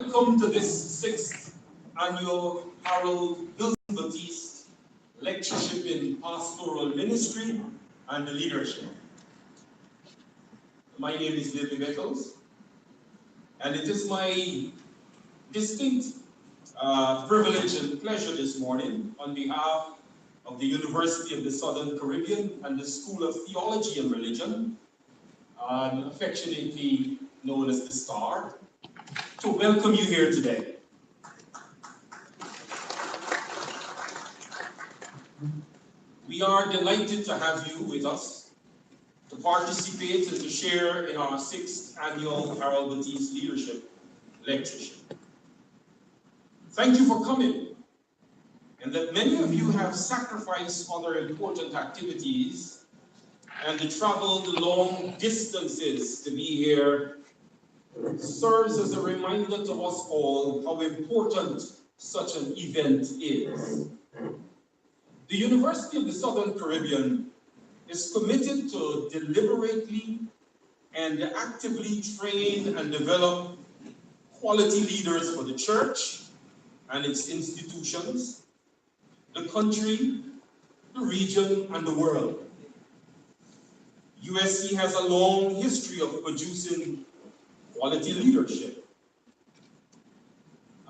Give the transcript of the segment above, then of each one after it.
Welcome to this sixth annual Harold Baptiste Lectureship in Pastoral Ministry and Leadership. My name is Baptiste, and it is my distinct privilege and pleasure this morning on behalf of the University of the Southern Caribbean and the School of Theology and Religion, affectionately known as the STAR, to welcome you here today. We are delighted to have you with us to participate and to share in our sixth annual Harold Baptiste Leadership Lectureship. Thank you for coming, and that many of you have sacrificed other important activities and traveled long distances to be here serves as a reminder to us all how important such an event is. The University of the Southern Caribbean is committed to deliberately and actively train and develop quality leaders for the church and its institutions, the country, the region, and the world. USC has a long history of producing quality leadership.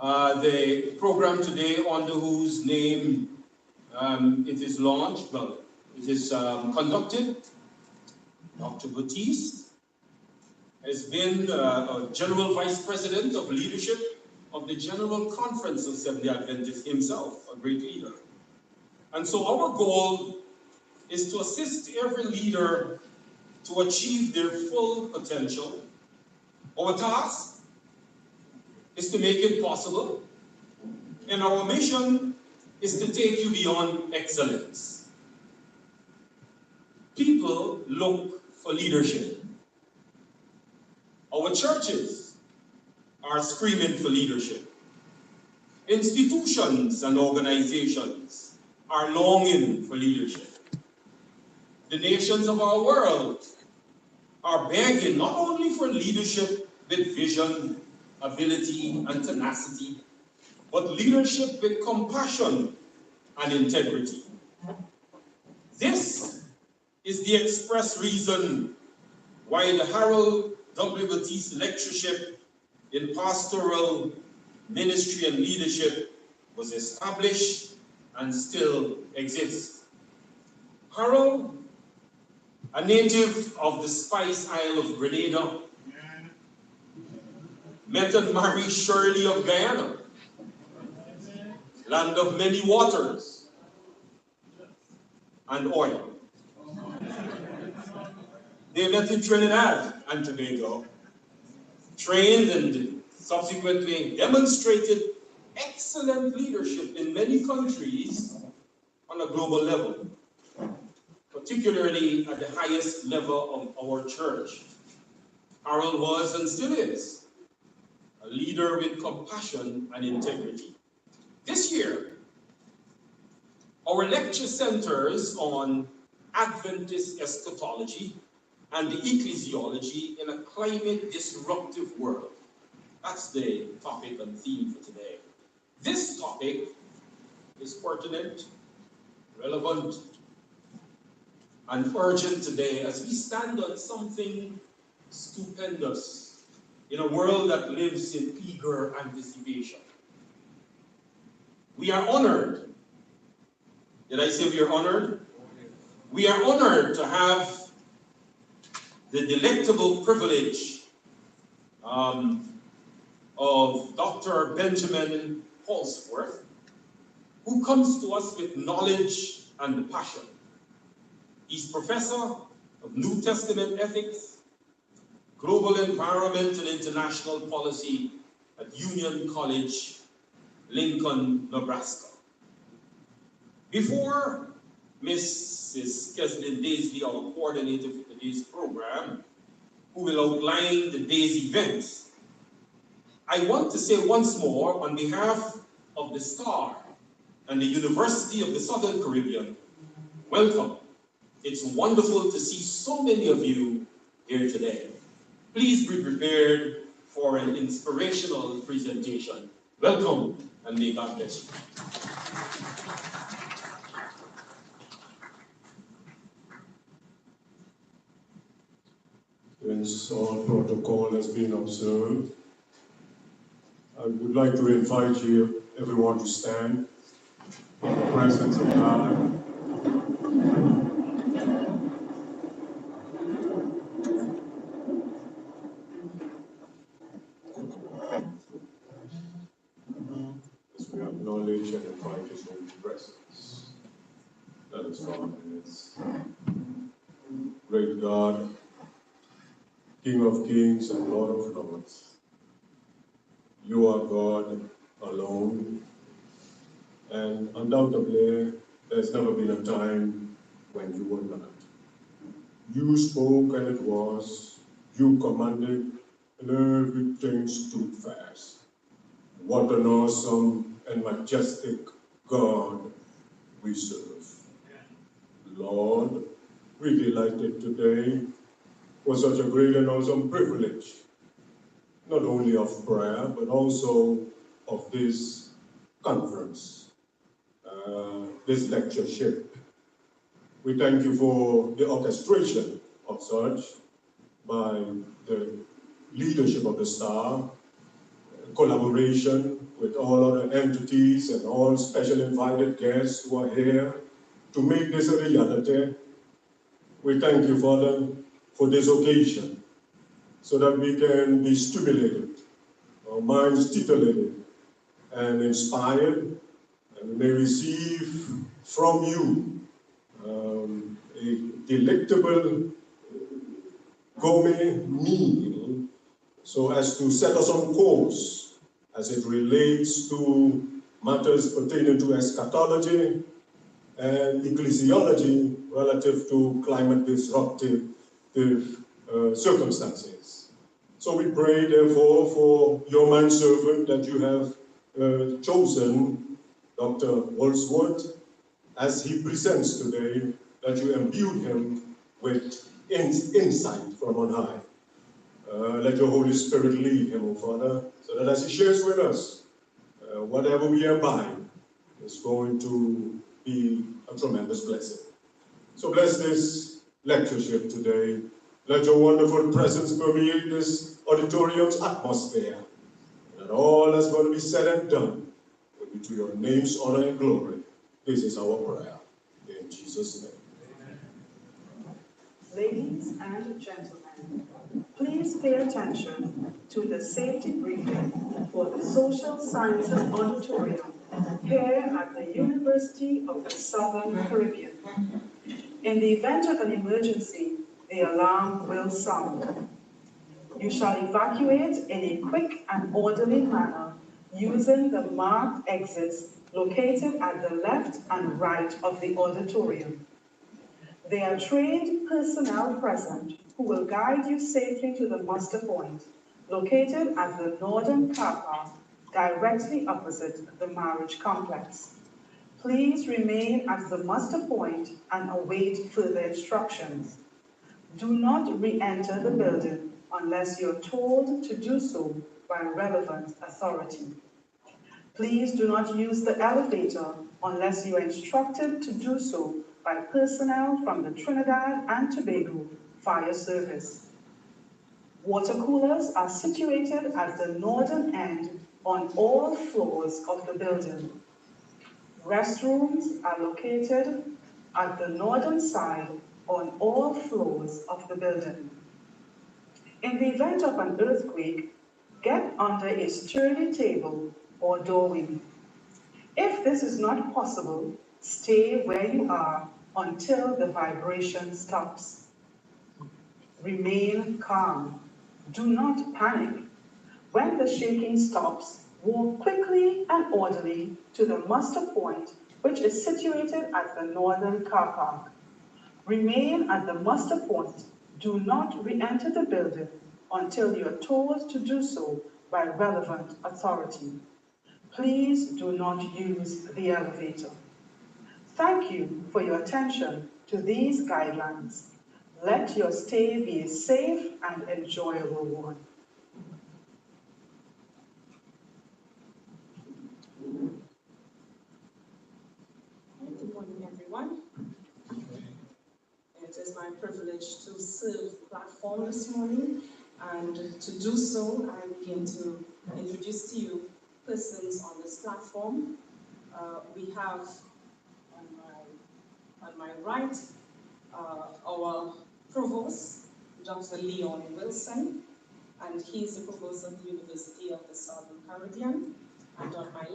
The program today, under whose name it is launched, well, it is conducted, Dr. Baptiste has been a General Vice President of Leadership of the General Conference of Seventh-day Adventists himself, a great leader. And so our goal is to assist every leader to achieve their full potential. Our task is to make it possible, and our mission is to take you beyond excellence. People look for leadership. Our churches are screaming for leadership. Institutions and organizations are longing for leadership. The nations of our world are begging not only for leadership with vision, ability, and tenacity, but leadership with compassion and integrity. This is the express reason why the Harold W. Baptiste Lectureship in Pastoral Ministry and Leadership was established and still exists. Harold, a native of the Spice Isle of Grenada, met and married Shirley of Guyana, land of many waters and oil. They met in Trinidad and Tobago, trained and subsequently demonstrated excellent leadership in many countries on a global level, particularly at the highest level of our church. Harold was and still is a leader with compassion and integrity. This year, our lecture centers on Adventist Eschatology and the Ecclesiology in a climate-disruptive world. That's the topic and theme for today. This topic is pertinent, relevant, and urgent today as we stand on something stupendous in a world that lives in eager anticipation. We are honored. Did I say we are honored? We are honored to have the delectable privilege of Dr. Benjamin Paulsworth, who comes to us with knowledge and passion. He's professor of New Testament ethics, global environment and international policy at Union College, Lincoln, Nebraska. Before Mrs. Keslin Daisley, our coordinator for today's program, who will outline the day's events, I want to say once more, on behalf of the STAR and the University of the Southern Caribbean, welcome. It's wonderful to see so many of you here today. Please be prepared for an inspirational presentation. Welcome, and may God bless you. Since all protocol has been observed, I would like to invite you, everyone, to stand in the presence of God. As we acknowledge and invite His holy presence. Let us bow our heads. Great God, King of kings and Lord of lords, you are God alone, and undoubtedly there's never been a time when you were not. You spoke and it was, you commanded, and everything stood fast. What an awesome and majestic God we serve. Lord, we delighted today for such a great and awesome privilege, not only of prayer, but also of this conference, this lectureship. We thank you for the orchestration of such by the leadership of the staff, collaboration with all other entities and all special invited guests who are here to make this a reality. We thank you, Father, for this occasion, so that we can be stimulated, our minds titillated and inspired, and we may receive from you a delectable gourmet meal, so as to set us on course as it relates to matters pertaining to eschatology and ecclesiology relative to climate disruptive circumstances. So we pray, therefore, for your manservant that you have chosen, Dr. Wolfsworth, as he presents today, that you imbued him with insight from on high. Let your Holy Spirit lead him, O Father, so that as he shares with us, whatever we abide is going to be a tremendous blessing. So bless this lectureship today. Let your wonderful presence permeate this auditorium's atmosphere. And that all that's going to be said and done will be to your name's honor and glory. This is our prayer. In Jesus' name. Ladies and gentlemen, please pay attention to the safety briefing for the Social Sciences Auditorium here at the University of the Southern Caribbean. In the event of an emergency, the alarm will sound. You shall evacuate in a quick and orderly manner using the marked exits located at the left and right of the auditorium. There are trained personnel present who will guide you safely to the muster point, located at the northern car park, directly opposite the marriage complex. Please remain at the muster point and await further instructions. Do not re-enter the building unless you're told to do so by relevant authority. Please do not use the elevator unless you are instructed to do so by personnel from the Trinidad and Tobago Fire Service. Water coolers are situated at the northern end on all floors of the building. Restrooms are located at the northern side on all floors of the building. In the event of an earthquake, get under a sturdy table or doorway. If this is not possible, stay where you are until the vibration stops. Remain calm. Do not panic. When the shaking stops, walk quickly and orderly to the muster point, which is situated at the northern car park. Remain at the muster point. Do not re-enter the building until you are told to do so by relevant authority. Please do not use the elevator. Thank you for your attention to these guidelines. Let your stay be a safe and enjoyable one. is my privilege to serve the platform this morning, and to do so, I begin to introduce to you persons on this platform. We have on my right our Provost, Dr. Leon Wilson, and he is the Provost of the University of the Southern Caribbean. And on my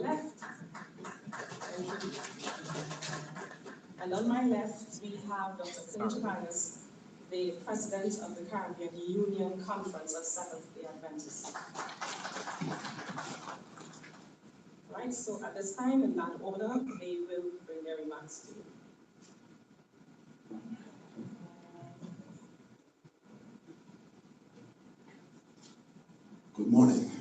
left, we have Dr. Clinton, the President of the Caribbean Union Conference of Seventh-day Adventists. Right, so at this time, in that order, they will bring their remarks to you. Good morning.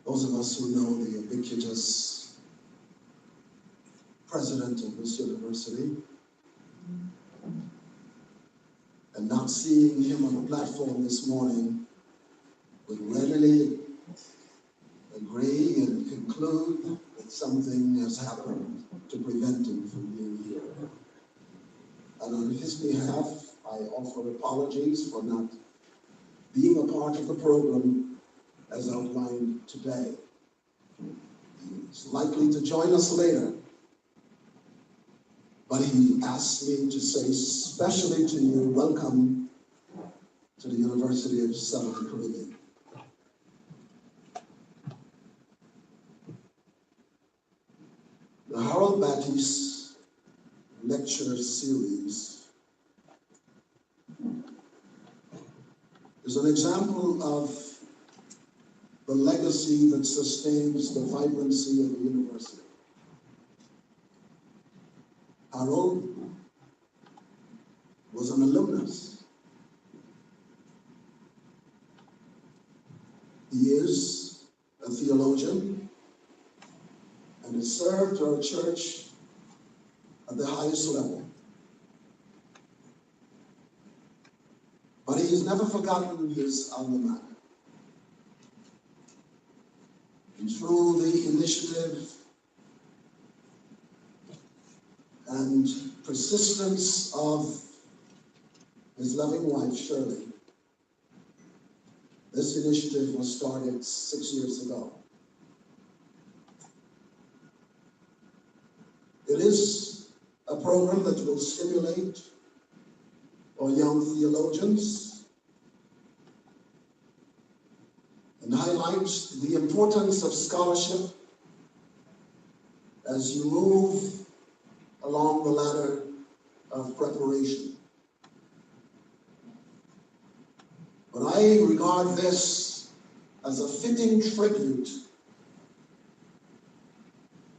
Those of us who know the ubiquitous president of this university, and not seeing him on the platform this morning, would readily agree and conclude that something has happened to prevent him from being here. And on his behalf, I offer apologies for not being a part of the program as outlined today. He's likely to join us later, but he asked me to say especially to you, welcome to the University of Southern Caribbean. The Harold Baptiste lecture series is an example of the legacy that sustains the vibrancy of the university. Harold was an alumnus. He is a theologian and has served our church at the highest level. But he has never forgotten his alma mater. And through the initiative and persistence of his loving wife, Shirley, this initiative was started 6 years ago. It is a program that will stimulate our young theologians and highlights the importance of scholarship as you move along the ladder of preparation. But I regard this as a fitting tribute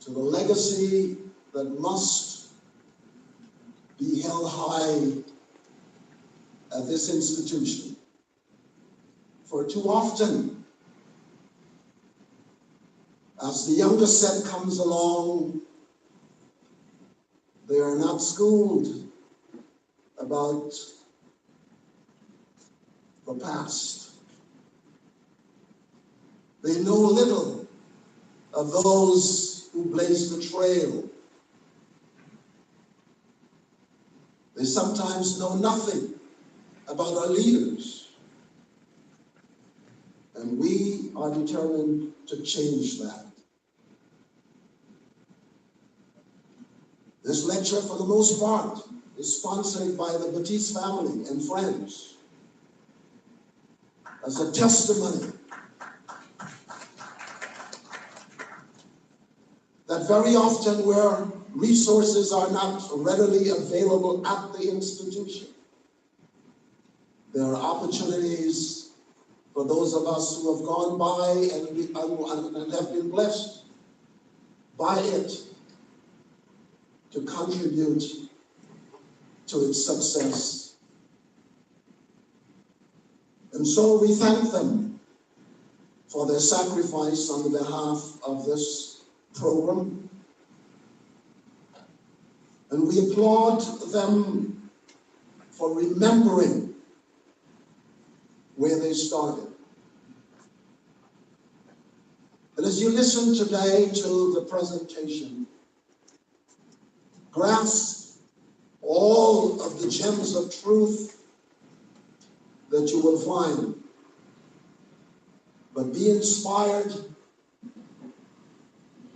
to the legacy that must be held high at this institution. For too often, as the younger set comes along, they are not schooled about the past. They know little of those who blazed the trail. They sometimes know nothing about our leaders. And we are determined to change that. This lecture, for the most part, is sponsored by the Baptiste family and friends as a testimony that very often where resources are not readily available at the institution, there are opportunities for those of us who have gone by and have been blessed by it to contribute to its success. And so we thank them for their sacrifice on behalf of this program. And we applaud them for remembering where they started. And as you listen today to the presentation, grasp all of the gems of truth that you will find. But be inspired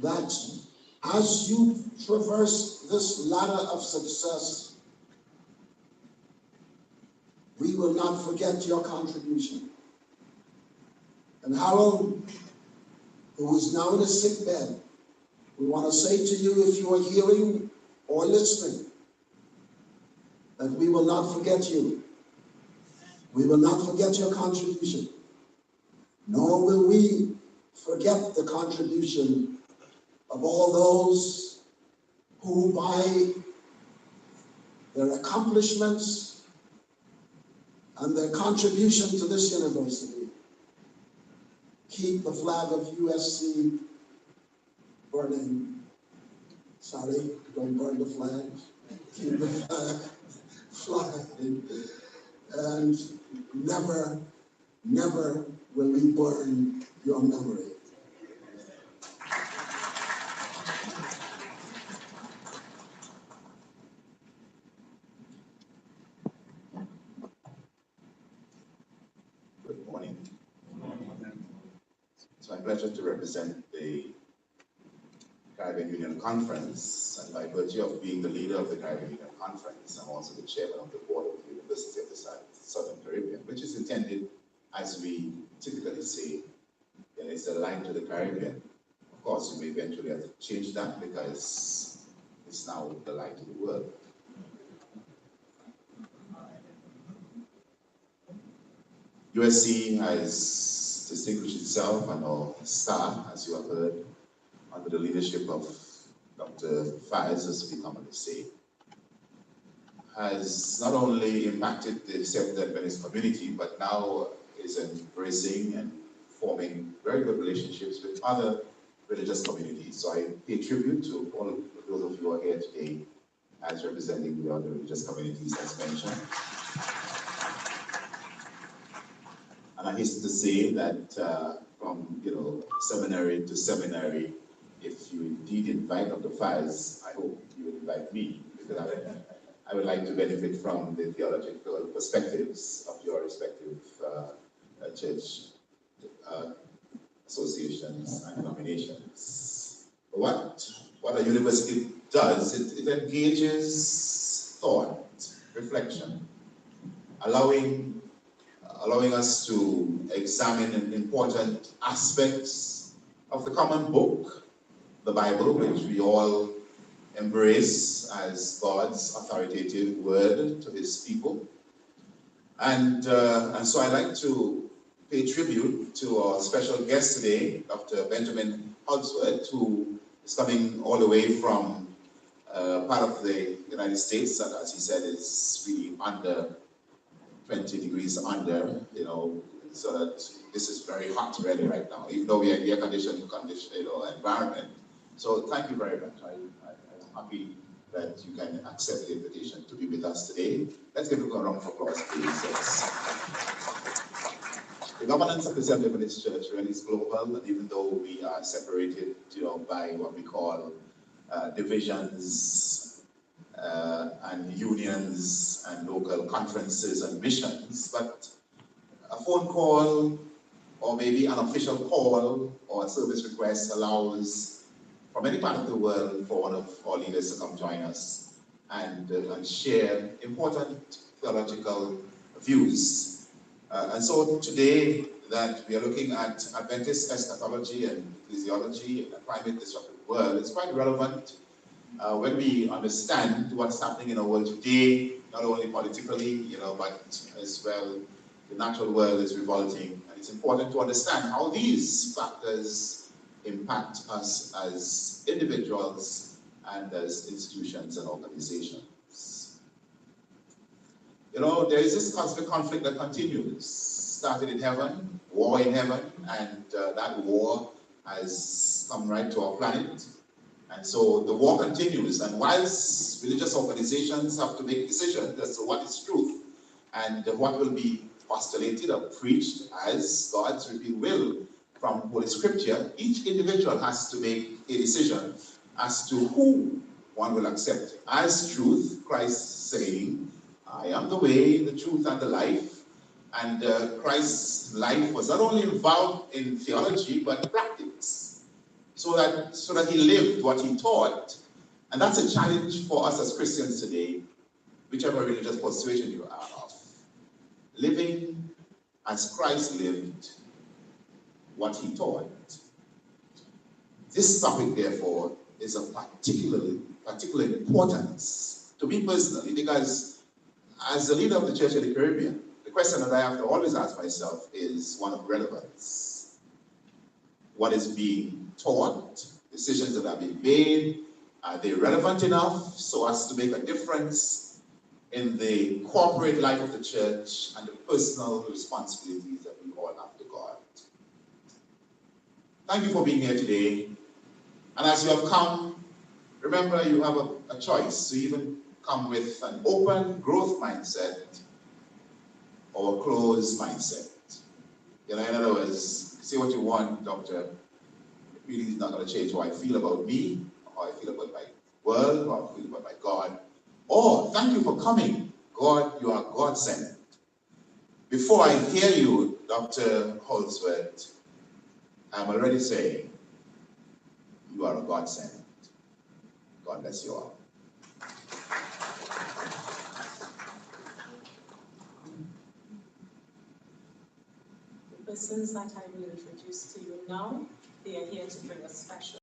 that as you traverse this ladder of success, we will not forget your contribution. And Harold, who is now in a sick bed, we want to say to you, if you are hearing or listening, that we will not forget you. We will not forget your contribution, nor will we forget the contribution of all those who, by their accomplishments and their contribution to this university, keep the flag of USC burning. Sorry, don't burn the flag. Keep the flag flying. And never, never will we burn your memory. Good morning. It's my pleasure to represent the Caribbean Union Conference, and by virtue of being the leader of the Caribbean Union Conference, I'm also the chairman of the board of the University of the Southern Caribbean, which is intended, as we typically say, it's a light to the Caribbean. Of course, we may eventually have to change that because it's now the light of the world. USC has distinguished itself and our staff, as you have heard, under the leadership of Dr. Faiz, as we commonly say, has not only impacted the Seventh-day Adventist community, but now is embracing and forming very good relationships with other religious communities. So I pay tribute to all of those of you who are here today as representing the other religious communities as mentioned. And I hasten to say that from seminary to seminary, if you indeed invite Dr. Faiz, I hope you will invite me, because I would like to benefit from the theological perspectives of your respective church associations and denominations. What a university does, it engages thought, reflection, allowing us to examine important aspects of the common book, the Bible, which we all embrace as God's authoritative word to his people. And so I'd like to pay tribute to our special guest today, Dr. Benjamin Hogsworth, who is coming all the way from part of the United States that, as he said, is really under 20 degrees under, so that this is very hot really right now, even though we are in air-conditioned environment. So thank you very much. I'm happy that you can accept the invitation to be with us today. Let's give a round of applause, please. Yes. The governance of the Seventh-day Adventist Church really is global, and even though we are separated, by what we call divisions and unions and local conferences and missions, but a phone call or maybe an official call or a service request allows from any part of the world for one of our leaders to come join us and share important theological views. And so today that we are looking at Adventist Eschatology and Ecclesiology in a climate disrupted world, it's quite relevant when we understand what's happening in our world today, not only politically, but as well the natural world is revolting. And it's important to understand how these factors impact us as individuals and as institutions and organizations. There is this constant conflict that continues. Started in heaven, war in heaven, and that war has come right to our planet. And so the war continues, and whilst religious organizations have to make decisions as to what is truth and what will be postulated or preached as God's revealed will from Holy Scripture, each individual has to make a decision as to who one will accept as truth, Christ's saying, I am the way, the truth, and the life. And Christ's life was not only involved in theology, but practice, so that he lived what he taught. And that's a challenge for us as Christians today, whichever religious persuasion you are of. Living as Christ lived what he taught. This topic, therefore, is of particular importance to me personally, because as the leader of the Church of the Caribbean, the question that I have to always ask myself is one of relevance. What is being taught? Decisions that are being made, are they relevant enough so as to make a difference in the corporate life of the church and the personal responsibilities that we all have to God? Thank you for being here today. And as you have come, remember you have a choice to even come with an open growth mindset or a closed mindset. In other words, say what you want, doctor. It really is not going to change how I feel about me, or how I feel about my world, or how I feel about my God. Or, thank you for coming. God, you are God-sent. Before I hear you, Dr. Holdsworth, I'm already saying, you are a God-sent. God bless you all. The persons that I will introduce to you now, they are here to bring a special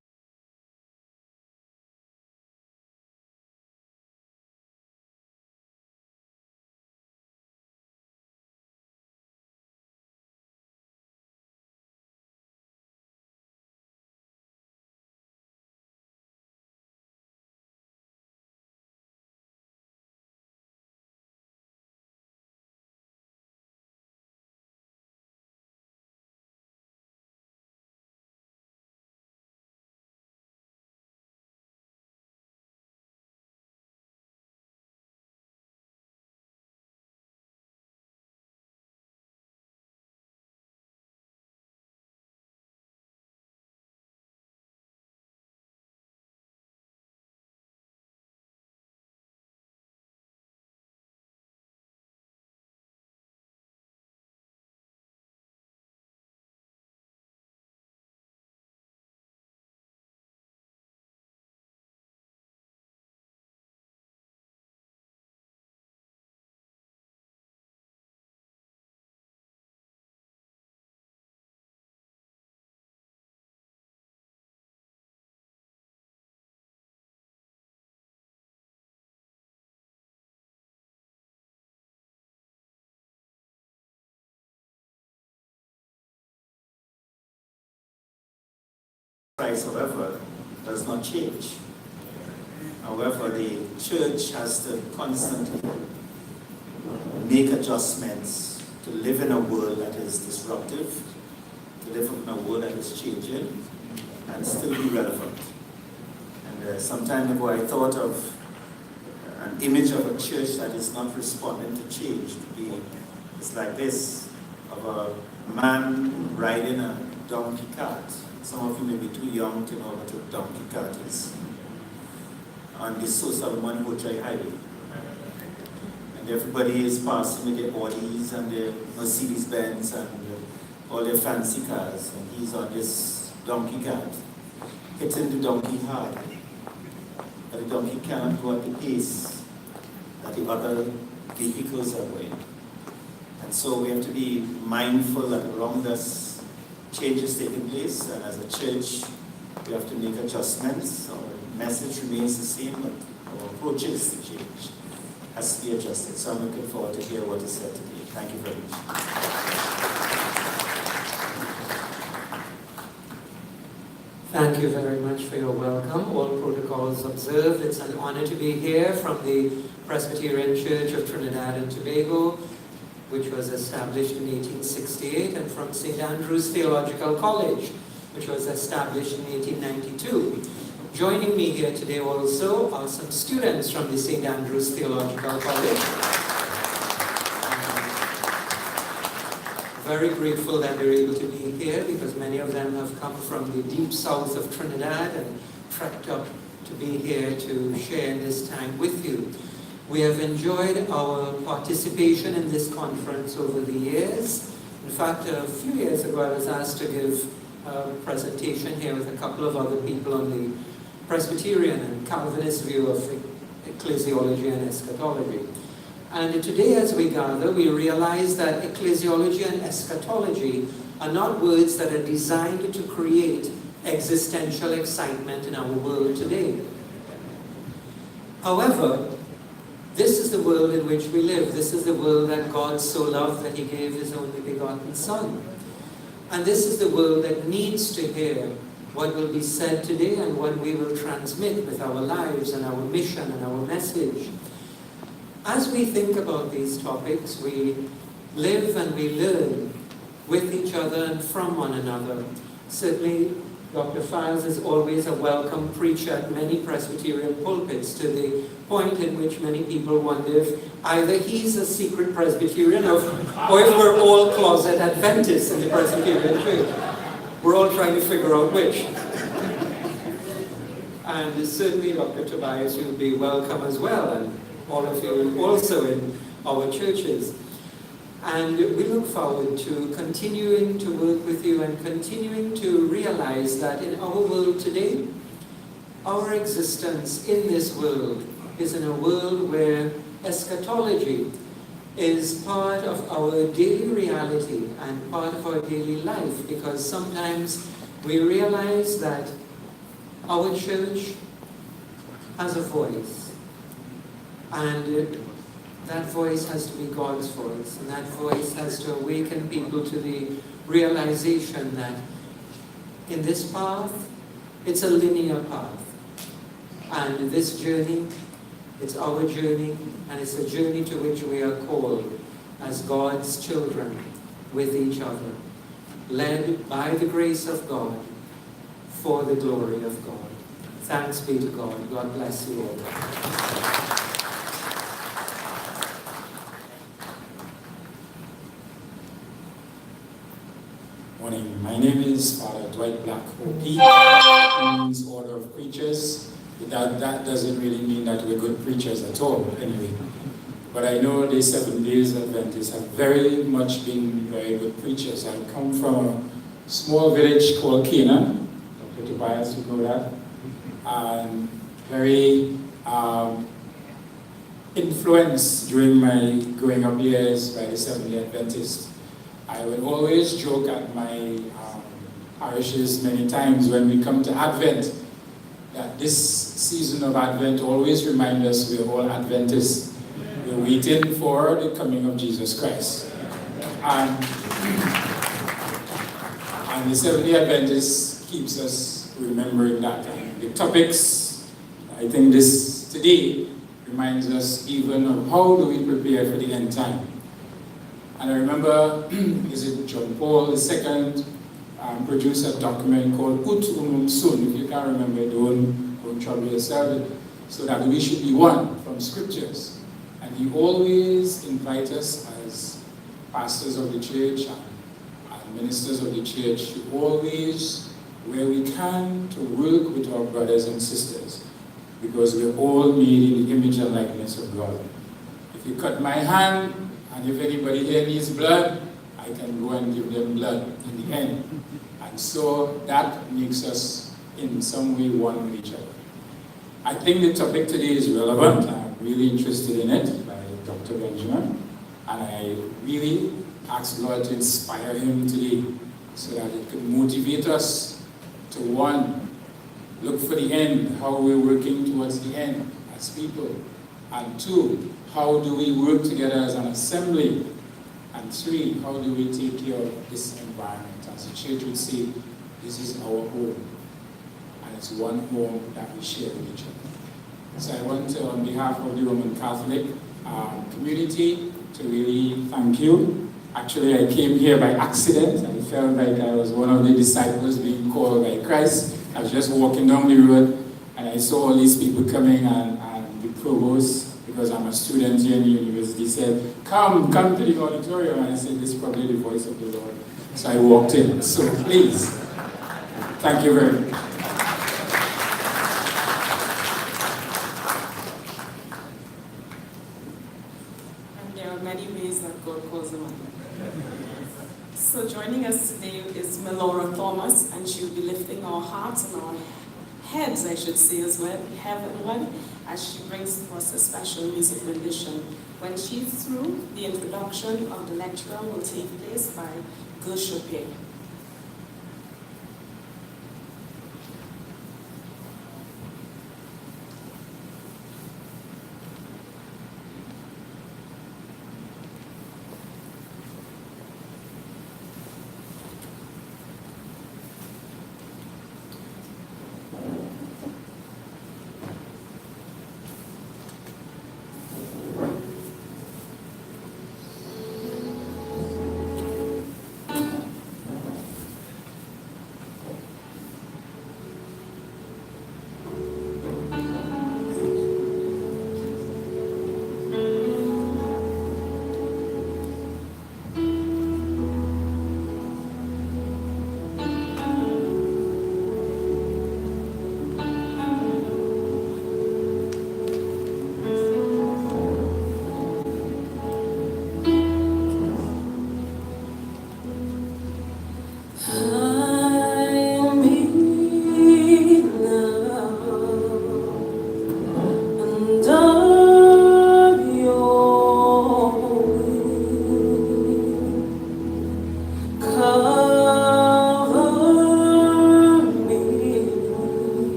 Christ, however, does not change. However, the church has to constantly make adjustments to live in a world that is disruptive, to live in a world that is changing, and still be relevant. And some time ago, I thought of an image of a church that is not responding to change. It's like this, of a man riding a donkey cart. Some of you may be too young to know what a donkey cart is. On the Solomon Hochai Highway. And everybody is passing with their Audis and their Mercedes-Benz and all their fancy cars. And he's on this donkey cart, hitting the donkey hard. But the donkey cannot go at the pace that the other vehicles are going. And so we have to be mindful that around us, change is taking place, and as a church, we have to make adjustments. Our message remains the same, but our approach is to change. Has to be adjusted. So I'm looking forward to hear what is said today. Thank you very much. Thank you very much for your welcome. All protocols observed. It's an honor to be here from the Presbyterian Church of Trinidad and Tobago, which was established in 1868, and from St. Andrew's Theological College, which was established in 1892. Joining me here today also are some students from the St. Andrew's Theological College. Very grateful that they're able to be here, because many of them have come from the deep south of Trinidad and trekked up to be here to share this time with you. We have enjoyed our participation in this conference over the years. In fact, a few years ago I was asked to give a presentation here with a couple of other people on the Presbyterian and Calvinist view of Ecclesiology and Eschatology. And today as we gather, we realize that Ecclesiology and Eschatology are not words that are designed to create existential excitement in our world today. However, this is the world in which we live. This is the world that God so loved that He gave His only begotten Son. And this is the world that needs to hear what will be said today and what we will transmit with our lives and our mission and our message. As we think about these topics, we live and we learn with each other and from one another. Certainly, Dr. Files is always a welcome preacher at many Presbyterian pulpits, to the point in which many people wonder if either he's a secret Presbyterian or if we're all closet Adventists in the Presbyterian Church. We're all trying to figure out which. And certainly Dr. Tobias, you'll be welcome as well, and all of you also in our churches. And we look forward to continuing to work with you and continuing to realize that in our world today, our existence in this world is in a world where eschatology is part of our daily reality and part of our daily life, because sometimes we realize that our church has a voice, and that voice has to be God's voice, and that voice has to awaken people to the realization that in this path, it's a linear path. And this journey, it's our journey, and it's a journey to which we are called as God's children with each other, led by the grace of God for the glory of God. Thanks be to God. God bless you all. Morning. My name is Father Dwight Black, OP, means Order of Preachers. That doesn't really mean that we're good preachers at all, anyway. But I know the Seventh Day Adventists have very much been very good preachers. I come from a small village called Canaan, Dr. Tobias, you know that, and very influenced during my growing up years by the Seventh Day Adventists. I would always joke at my parishes many times when we come to Advent that this season of Advent always reminds us we're all Adventists. We're waiting for the coming of Jesus Christ. And the Seventh-day Adventist keeps us remembering that. And the topics, I think this today reminds us even of how do we prepare for the end time. And I remember, is it John Paul II produced a document called Ut Unum Sum. If you can't remember, don't trouble yourself. So that we should be one from scriptures. And he always invites us as pastors of the church and ministers of the church to always, where we can, to work with our brothers and sisters. Because we're all made in the image and likeness of God. If you cut my hand, and if anybody here needs blood, I can go and give them blood in the end. And so that makes us in some way one with each other. I think the topic today is relevant. I'm really interested in it by Dr. Benjamin. And I really ask God to inspire him today so that it could motivate us to, one, look for the end, how we're working towards the end as people. And two, how do we work together as an assembly? And three, how do we take care of this environment? As the church would say, this is our home. And it's one home that we share with each other. So I want to, on behalf of the Roman Catholic community, to really thank you. Actually, I came here by accident. I felt like I was one of the disciples being called by Christ. I was just walking down the road, and I saw all these people coming, and the provost, because I'm a student here in the university, said, come to the auditorium. And I said, this is probably the voice of the Lord. So I walked in. So please, thank you very much. joining us today is Melora Thomas, and she'll be lifting our hearts and our heads, I should say, as well, heavenward, as she brings to us a special music rendition. When she's through, the introduction of the lecturer will take place by Lectureship.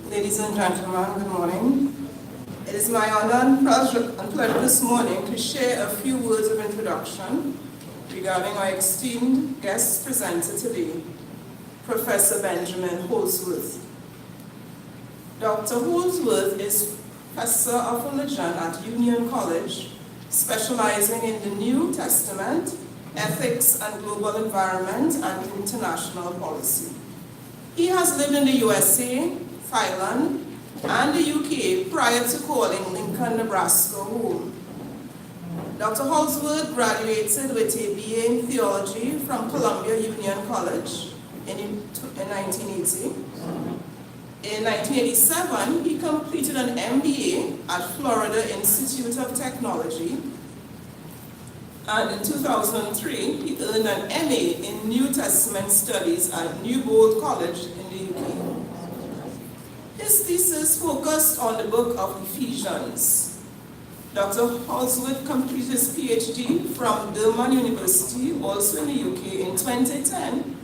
Ladies and gentlemen, good morning. It is my honor and pleasure this morning to share a few words of introduction regarding our esteemed guest presenter today, Professor Benjamin Holsworth. Dr. Holsworth is Professor of Religion at Union College, specializing in the New Testament, ethics and global environment, and international policy. He has lived in the USA, Thailand, and the UK prior to calling Lincoln, Nebraska home. Dr. Holsworth graduated with a BA in Theology from Columbia Union College in 1980. In 1987, he completed an MBA at Florida Institute of Technology. And in 2003, he earned an MA in New Testament Studies at Newbold College in the UK. His thesis focused on the book of Ephesians. Dr. Holsworth completed his PhD from Durham University, also in the UK, in 2010,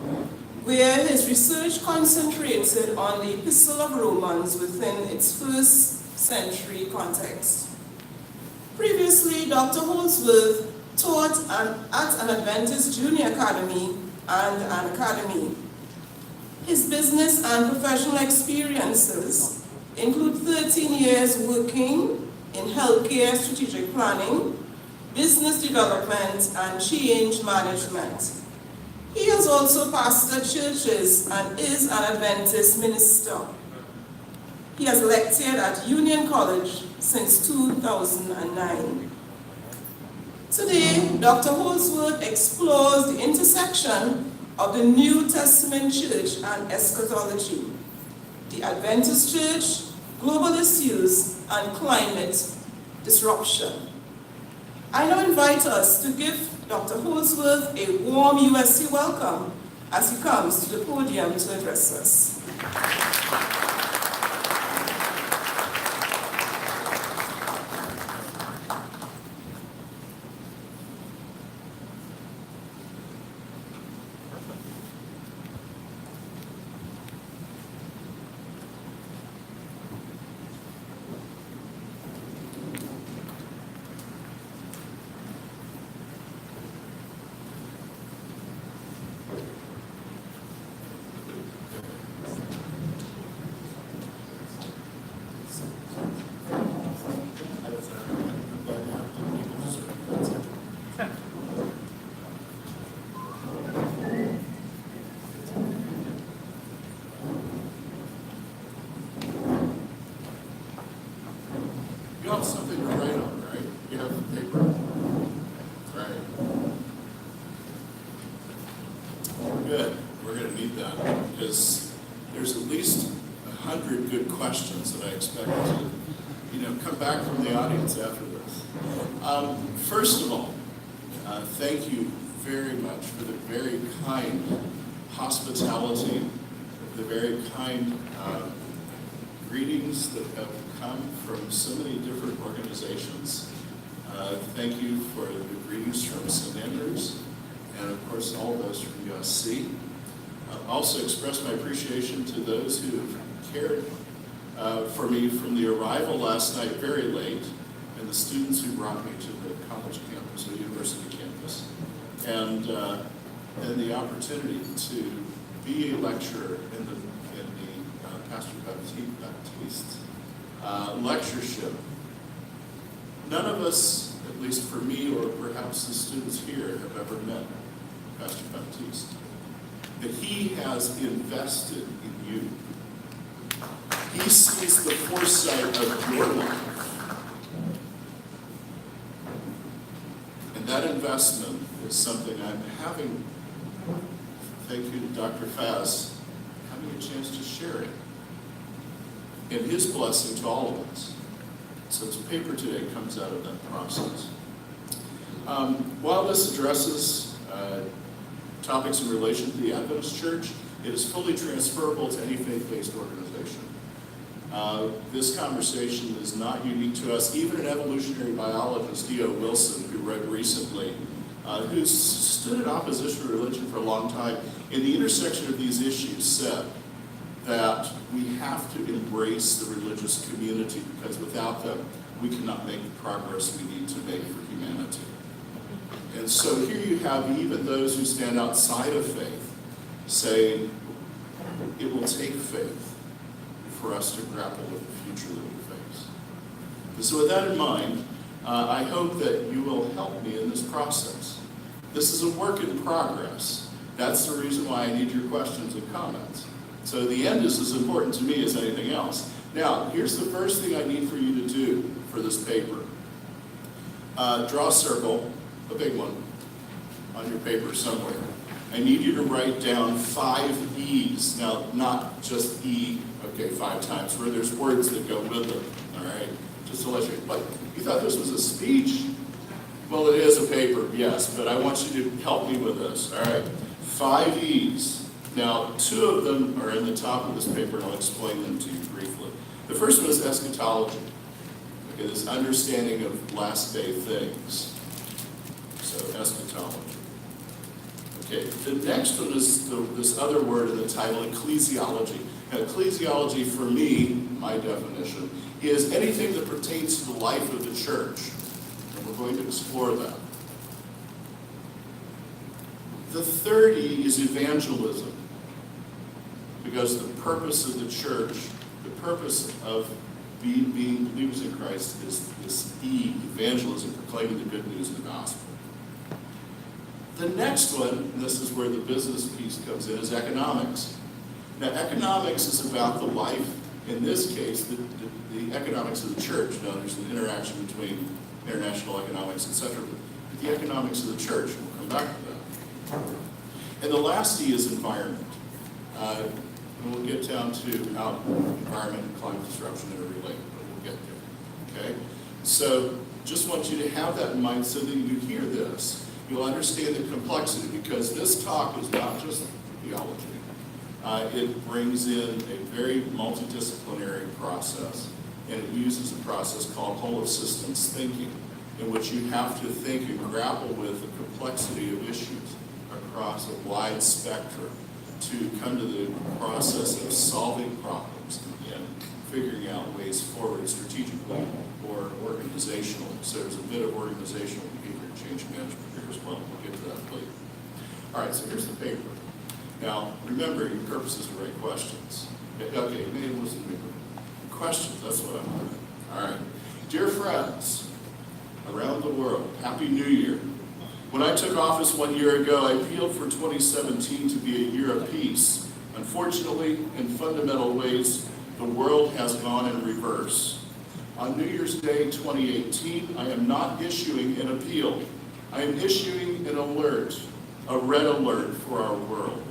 where his research concentrated on the Epistle of Romans within its first century context. Previously, Dr. Holsworth taught at an Adventist Junior Academy and an academy. His business and professional experiences include 13 years working in healthcare strategic planning, business development, and change management. He has also pastored churches and is an Adventist minister. He has lectured at Union College since 2009. Today, Dr. Holsworth explores the intersection of the New Testament church and eschatology, the Adventist church, global issues, and climate disruption. I now invite us to give Dr. Holsworth a warm USC welcome as he comes to the podium to address us. Something to write on, right? You have the paper. Right. Good. We're going to need that because there's at least 100 good questions that I expect to, come back from the audience after this. First of all, thank you very much for the very kind hospitality, the very kind greetings that have come from so many different organizations. Thank you for the greetings from St. Andrews, and of course all those from USC. Also express my appreciation to those who have cared for me from the arrival last night very late, and the students who brought me to the college campus, or university campus, and the opportunity to be a lecturer in the Pastor Baptiste lectureship. None of us, at least for me or perhaps the students here, have ever met Pastor Baptiste. That he has invested in you. He sees the foresight of your life. And that investment is something I'm having, thank you to Dr. Faz, having a chance to share it. And his blessing to all of us. So this paper today comes out of that process. While this addresses topics in relation to the Adventist Church, it is fully transferable to any faith-based organization. This conversation is not unique to us. Even an evolutionary biologist, D.O. Wilson, who wrote recently, who's stood in opposition to religion for a long time, in the intersection of these issues said that we have to embrace the religious community because without them, we cannot make the progress we need to make for humanity. And so here you have even those who stand outside of faith saying it will take faith for us to grapple with the future that we face. And so with that in mind, I hope that you will help me in this process. This is a work in progress. That's the reason why I need your questions and comments. So the end is as important to me as anything else. Now, here's the first thing I need for you to do for this paper. Draw a circle, a big one, on your paper somewhere. I need you to write down 5 E's. Now, not just E, okay, 5 times, where there's words that go with them, all right? Just to let you, but you thought this was a speech? Well, it is a paper, yes, but I want you to help me with this, all right? 5 E's. Now, 2 of them are in the top of this paper, and I'll explain them to you briefly. The first one is eschatology. Okay, this understanding of last day things. So, eschatology. Okay, the next one is this other word in the title, ecclesiology. Now, ecclesiology, for me, my definition, is anything that pertains to the life of the church. And we're going to explore that. The third E is evangelism. Because the purpose of the church, the purpose of being believers in Christ is this E, evangelism, proclaiming the good news of the gospel. The next one, and this is where the business piece comes in, is economics. Now, economics is about the life, in this case, the economics of the church. Now, there's an interaction between international economics, etc., but the economics of the church. We'll come back to that. And the last E is environment. And we'll get down to how environment and climate disruption interrelate, but we'll get there. Okay? So, just want you to have that in mind so that you hear this. You'll understand the complexity, because this talk is not just theology. It brings in a very multidisciplinary process, and it uses a process called whole of systems thinking, in which you have to think and grapple with the complexity of issues across a wide spectrum to come to the process of solving problems and figuring out ways forward strategically or organizationally. So there's a bit of organizational behavior change management here as well. We'll get to that later. All right, so here's the paper. Now, remember, your purpose is to write questions. Okay, maybe listen to me. Questions, that's what I want. All right. Dear friends around the world, Happy New Year. When I took office 1 year ago, I appealed for 2017 to be a year of peace. Unfortunately, in fundamental ways, the world has gone in reverse. On New Year's Day 2018, I am not issuing an appeal. I am issuing an alert, a red alert for our world.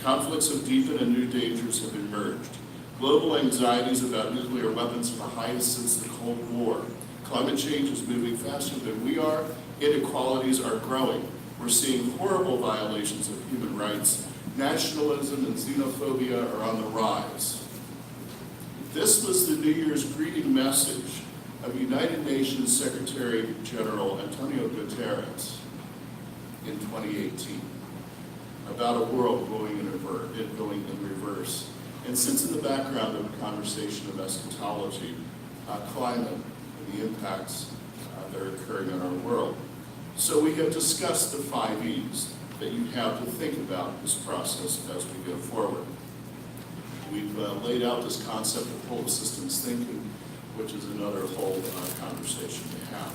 Conflicts have deepened and new dangers have emerged. Global anxieties about nuclear weapons are the highest since the Cold War. Climate change is moving faster than we are. Inequalities are growing. We're seeing horrible violations of human rights. Nationalism and xenophobia are on the rise. This was the New Year's greeting message of United Nations Secretary General Antonio Guterres in 2018 about a world going in reverse. And since in the background of a conversation of eschatology, climate, and the impacts that are occurring in our world. So we have discussed the 5 E's that you have to think about this process as we go forward. We've laid out this concept of whole systems thinking, which is another whole conversation to have.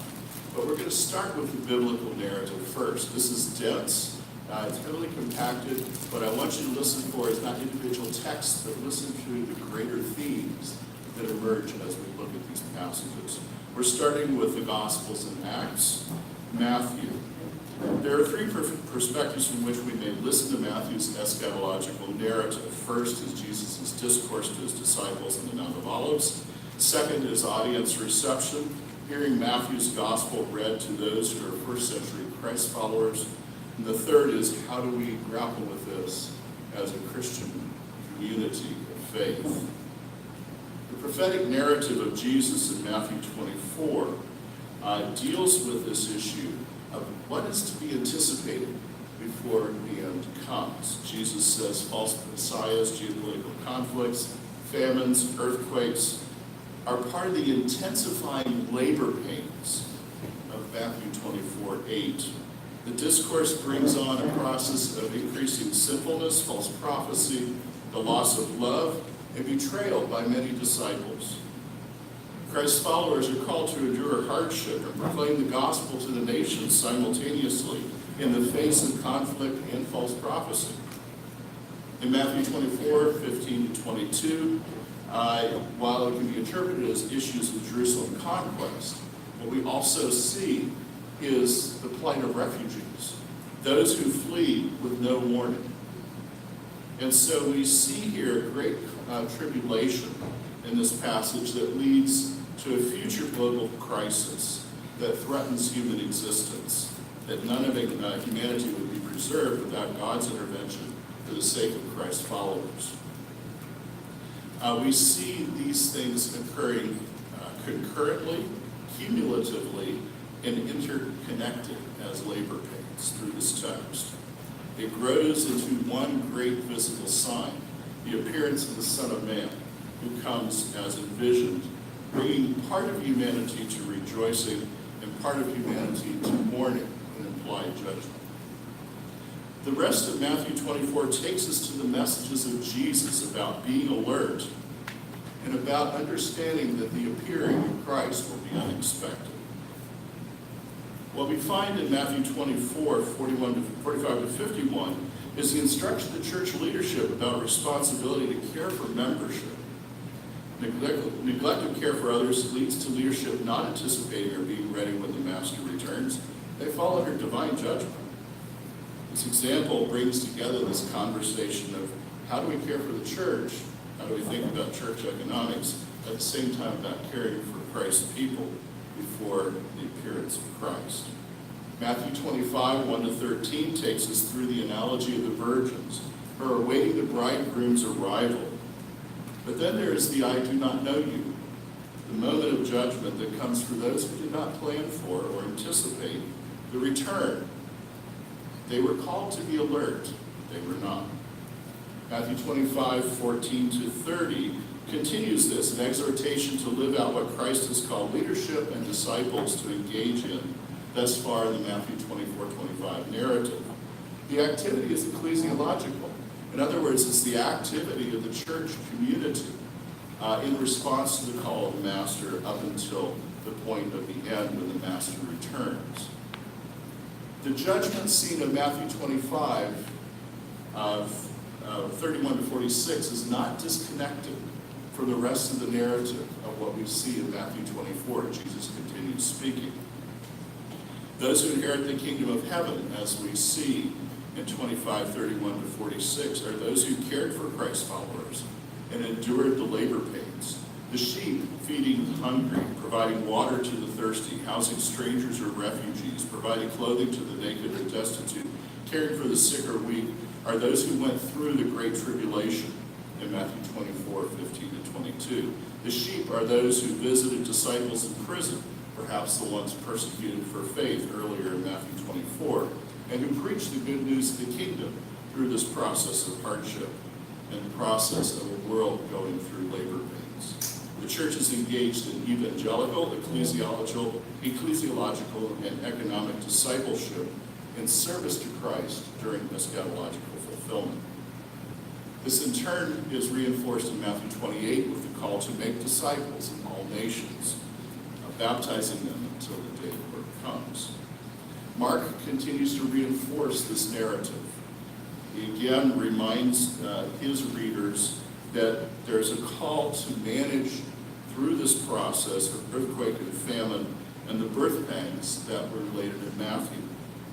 But we're going to start with the biblical narrative first. This is dense. It's heavily compacted. What I want you to listen for is not individual texts, but listen to the greater themes that emerge as we look at these passages. We're starting with the Gospels and Acts. Matthew. There are 3 perspectives from which we may listen to Matthew's eschatological narrative. First is Jesus' discourse to his disciples on the Mount of Olives. Second is audience reception, hearing Matthew's gospel read to those who are first century Christ followers. And the third is, how do we grapple with this as a Christian community of faith? The prophetic narrative of Jesus in Matthew 24 deals with this issue of what is to be anticipated before the end comes. Jesus says false messiahs, geopolitical conflicts, famines, earthquakes are part of the intensifying labor pains of Matthew 24:8. The discourse brings on a process of increasing sinfulness, false prophecy, the loss of love, and betrayal by many disciples. Christ's followers are called to endure hardship and proclaim the gospel to the nations simultaneously in the face of conflict and false prophecy. In Matthew 24:15 to 22, while it can be interpreted as issues of Jerusalem conquest, what we also see is the plight of refugees, those who flee with no warning. And so we see here great tribulation in this passage that leads to a future global crisis that threatens human existence, that none of humanity would be preserved without God's intervention for the sake of Christ's followers. We see these things occurring concurrently, cumulatively, and interconnected as labor pains through this text. It grows into one great visible sign, the appearance of the Son of Man, who comes as envisioned, bringing part of humanity to rejoicing and part of humanity to mourning and implied judgment. The rest of Matthew 24 takes us to the messages of Jesus about being alert and about understanding that the appearing of Christ will be unexpected. What we find in Matthew 24, 45 to 51, is the instruction to church leadership about responsibility to care for membership. Neglect of care for others leads to leadership not anticipating or being ready when the master returns. They fall under divine judgment. This example brings together this conversation of how do we care for the church, how do we think about church economics, at the same time about caring for Christ's people before the appearance of Christ. Matthew 25, 1 to 13 takes us through the analogy of the virgins who are awaiting the bridegroom's arrival. But then there is the I do not know you, the moment of judgment that comes for those who did not plan for or anticipate the return. They were called to be alert, they were not. Matthew 25, 14 to 30 continues this, an exhortation to live out what Christ has called leadership and disciples to engage in thus far in the Matthew 24-25 narrative. The activity is ecclesiological. In other words, it's the activity of the church community in response to the call of the master up until the point of the end when the master returns. The judgment scene of Matthew 25, 31 to 46 is not disconnected from the rest of the narrative of what we see in Matthew 24. Jesus continues speaking. Those who inherit the kingdom of heaven, as we see in 25, 31 to 46, are those who cared for Christ's followers and endured the labor pains. The sheep feeding the hungry, providing water to the thirsty, housing strangers or refugees, providing clothing to the naked or destitute, caring for the sick or weak, are those who went through the great tribulation in Matthew 24, 15 to 22. The sheep are those who visited disciples in prison, perhaps the ones persecuted for faith earlier in Matthew 24, and who preached the good news of the kingdom through this process of hardship and the process of a world going through labor pains. The church is engaged in evangelical, ecclesiological, and economic discipleship in service to Christ during eschatological fulfillment. This in turn is reinforced in Matthew 28 with the call to make disciples of all nations, baptizing them until the day the Lord comes. Mark continues to reinforce this narrative. He again reminds his readers that there's a call to manage through this process of earthquake and famine and the birth pangs that were related in Matthew.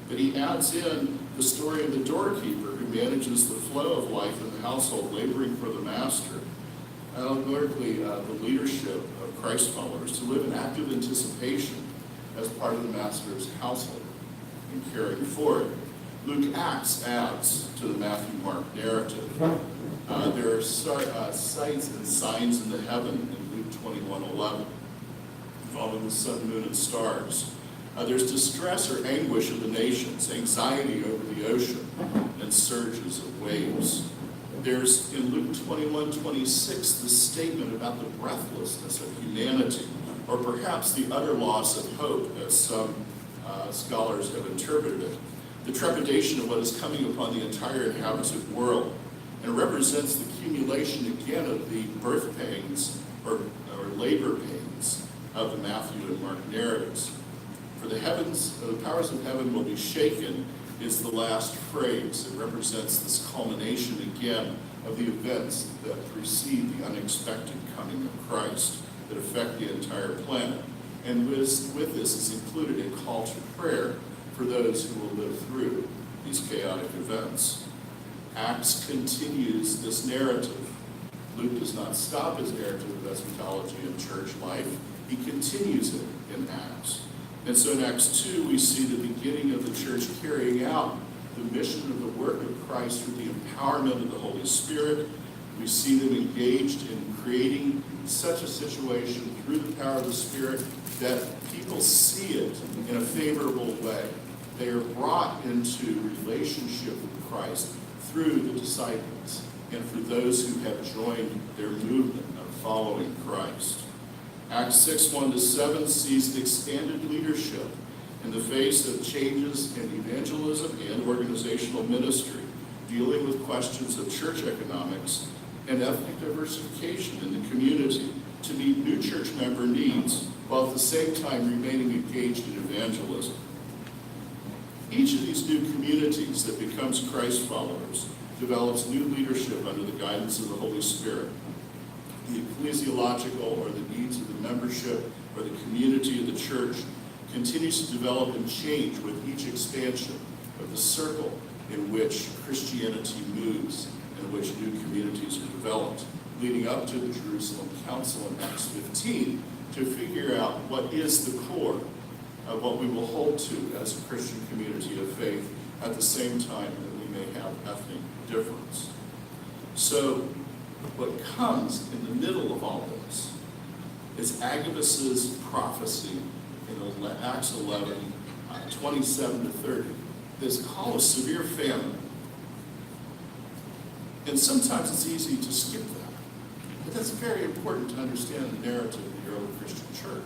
But he adds in the story of the doorkeeper who manages the flow of life in the household, laboring for the master. Allegorically, the leadership of Christ followers to live in active anticipation as part of the master's household and caring for it. Luke Acts adds to the Matthew-Mark narrative. There are sights and signs in the heaven in Luke 21:11 involving the sun, moon, and stars. There's distress or anguish of the nations, anxiety over the ocean, and surges of waves. There's, in Luke 21:26, the statement about the breathlessness of humanity, or perhaps the utter loss of hope, as some scholars have interpreted it. The trepidation of what is coming upon the entire inhabited world, and represents the accumulation again of the birth pains or labor pains of the Matthew and Mark narratives. For the powers of heaven will be shaken is the last phrase. It represents this culmination again of the events that precede the unexpected coming of Christ that affect the entire planet. And with this is included a call to prayer for those who will live through these chaotic events. Acts continues this narrative. Luke does not stop his narrative of eschatology and church life. He continues it in Acts. And so in Acts 2, we see the beginning of the church carrying out the mission of the work of Christ through the empowerment of the Holy Spirit. We see them engaged in creating such a situation through the power of the Spirit that people see it in a favorable way. They are brought into relationship with Christ through the disciples and for those who have joined their movement of following Christ. Acts 6:1-7 sees the expanded leadership in the face of changes in evangelism and organizational ministry, dealing with questions of church economics and ethnic diversification in the community to meet new church member needs, while at the same time remaining engaged in evangelism. Each of these new communities that becomes Christ followers develops new leadership under the guidance of the Holy Spirit. The ecclesiological, or the needs of the membership or the community of the church, continues to develop and change with each expansion of the circle in which Christianity moves and in which new communities are developed, leading up to the Jerusalem Council in Acts 15 to figure out what is the core of what we will hold to as a Christian community of faith at the same time that we may have ethnic difference. So what comes in the middle of all this is Agabus's prophecy in Acts 11, 27-30, this call of severe famine. And sometimes it's easy to skip that, but that's very important to understand the narrative of the early Christian church.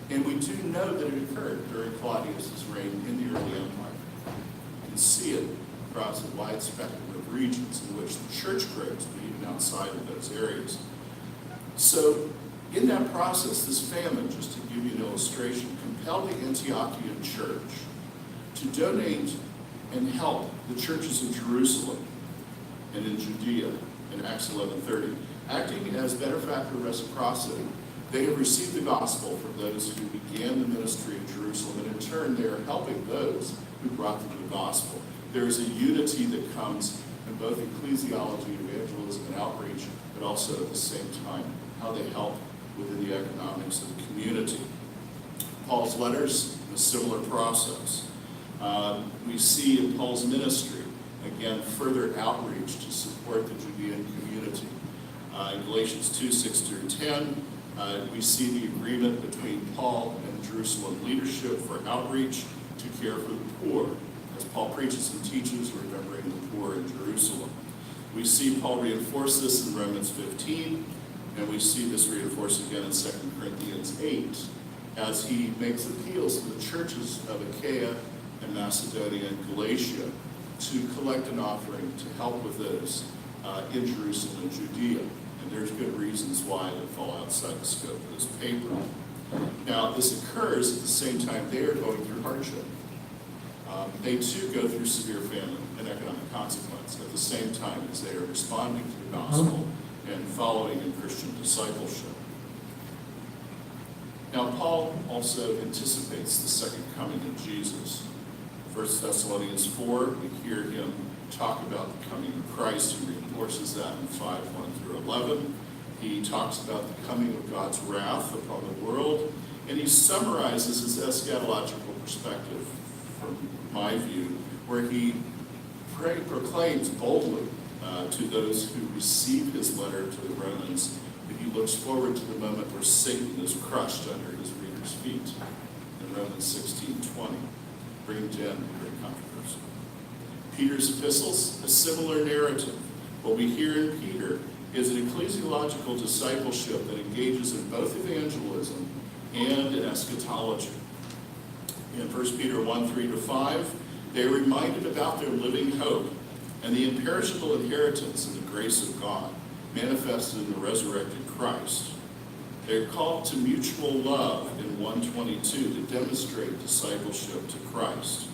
And we do know that it occurred during Claudius's reign in the early empire. You can see it across a wide spectrum of regions in which the church grows, but even outside of those areas. So in that process, this famine, just to give you an illustration, compelled the Antiochian church to donate and help the churches in Jerusalem and in Judea in Acts 11:30. Acting as benefactor of reciprocity, they have received the gospel from those who began the ministry in Jerusalem, and in turn they are helping those who brought them the gospel. There is a unity that comes in both ecclesiology, evangelism, and outreach, but also at the same time how they help within the economics of the community. Paul's letters, a similar process. We see in Paul's ministry, again, further outreach to support the Judean community. In Galatians 2:6-10, we see the agreement between Paul and Jerusalem leadership for outreach to care for the poor, as Paul preaches and teaches, remembering the poor in Jerusalem. We see Paul reinforce this in Romans 15, and we see this reinforced again in 2 Corinthians 8, as he makes appeals to the churches of Achaia and Macedonia and Galatia to collect an offering to help with those in Jerusalem and Judea. And there's good reasons why they fall outside the scope of this paper. Now, this occurs at the same time they are going through hardship. They too go through severe famine and economic consequence at the same time as they are responding to the gospel and following in Christian discipleship. Now, Paul also anticipates the second coming of Jesus. 1 Thessalonians 4, we hear him talk about the coming of Christ. He reinforces that in 5:1-11. He talks about the coming of God's wrath upon the world, and he summarizes his eschatological perspective, from my view, where he proclaims boldly to those who receive his letter to the Romans that he looks forward to the moment where Satan is crushed under his readers' feet in Romans 16:20. Bring to end the great controversy. Peter's epistles, a similar narrative. What we hear in Peter is an ecclesiological discipleship that engages in both evangelism and in eschatology. In 1 Peter 1:3-5, they are reminded about their living hope and the imperishable inheritance of the grace of God manifested in the resurrected Christ. They're called to mutual love in 1:22 to demonstrate discipleship to Christ.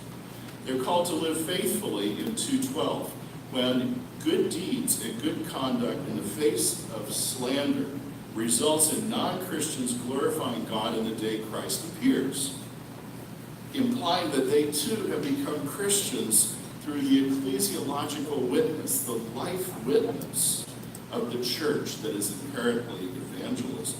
They're called to live faithfully in 2:12 when good deeds and good conduct in the face of slander results in non-Christians glorifying God in the day Christ appears, implying that they too have become Christians through the ecclesiological witness, the life witness of the church that is inherently evangelism.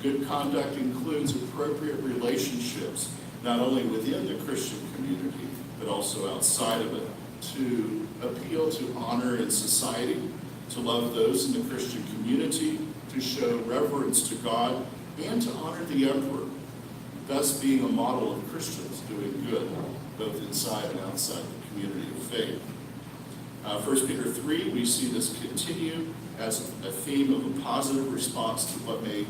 Good conduct includes appropriate relationships, not only within the Christian community, but also outside of it, to appeal to honor in society, to love those in the Christian community, to show reverence to God, and to honor the emperor, thus being a model of Christians doing good, both inside and outside the community of faith. 1 Peter 3, we see this continue as a theme of a positive response to what they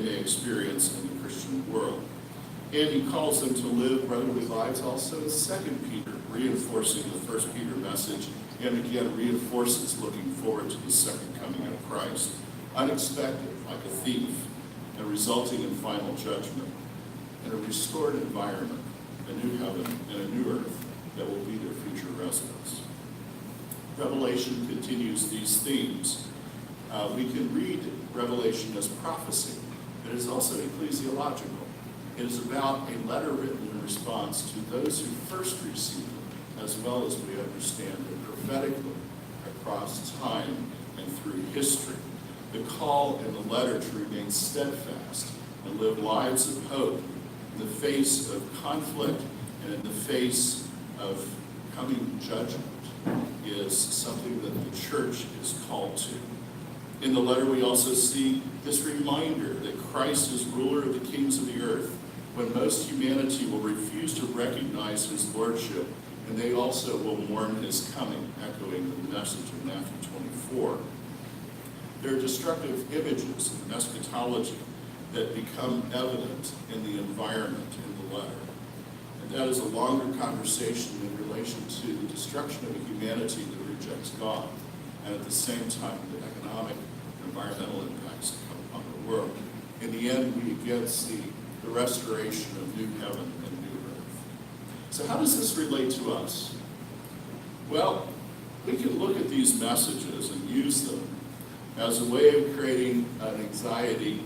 may experience in the Christian world. And he calls them to live brotherly lives also in 2 Peter, reinforcing the 1 Peter message, and again reinforces looking forward to the second coming of Christ. Unexpected, like a thief, and resulting in final judgment, and a restored environment, a new heaven and a new earth that will be their future residence. Revelation continues these themes. We can read Revelation as prophecy, but it is also ecclesiological. It is about a letter written in response to those who first received it, as well as we understand it prophetically across time and through history. The call in the letter to remain steadfast and live lives of hope in the face of conflict and in the face of coming judgment is something that the church is called to. In the letter, we also see this reminder that Christ is ruler of the kings of the earth, when most humanity will refuse to recognize his lordship, and they also will mourn his coming, echoing the message of Matthew 24. There are destructive images in eschatology that become evident in the environment in the letter. And that is a longer conversation in relation to the destruction of a humanity that rejects God, and at the same time the economic and environmental impacts that come upon the world. In the end, we again see the restoration of new heaven and new earth. So how does this relate to us? Well, we can look at these messages and use them as a way of creating an anxiety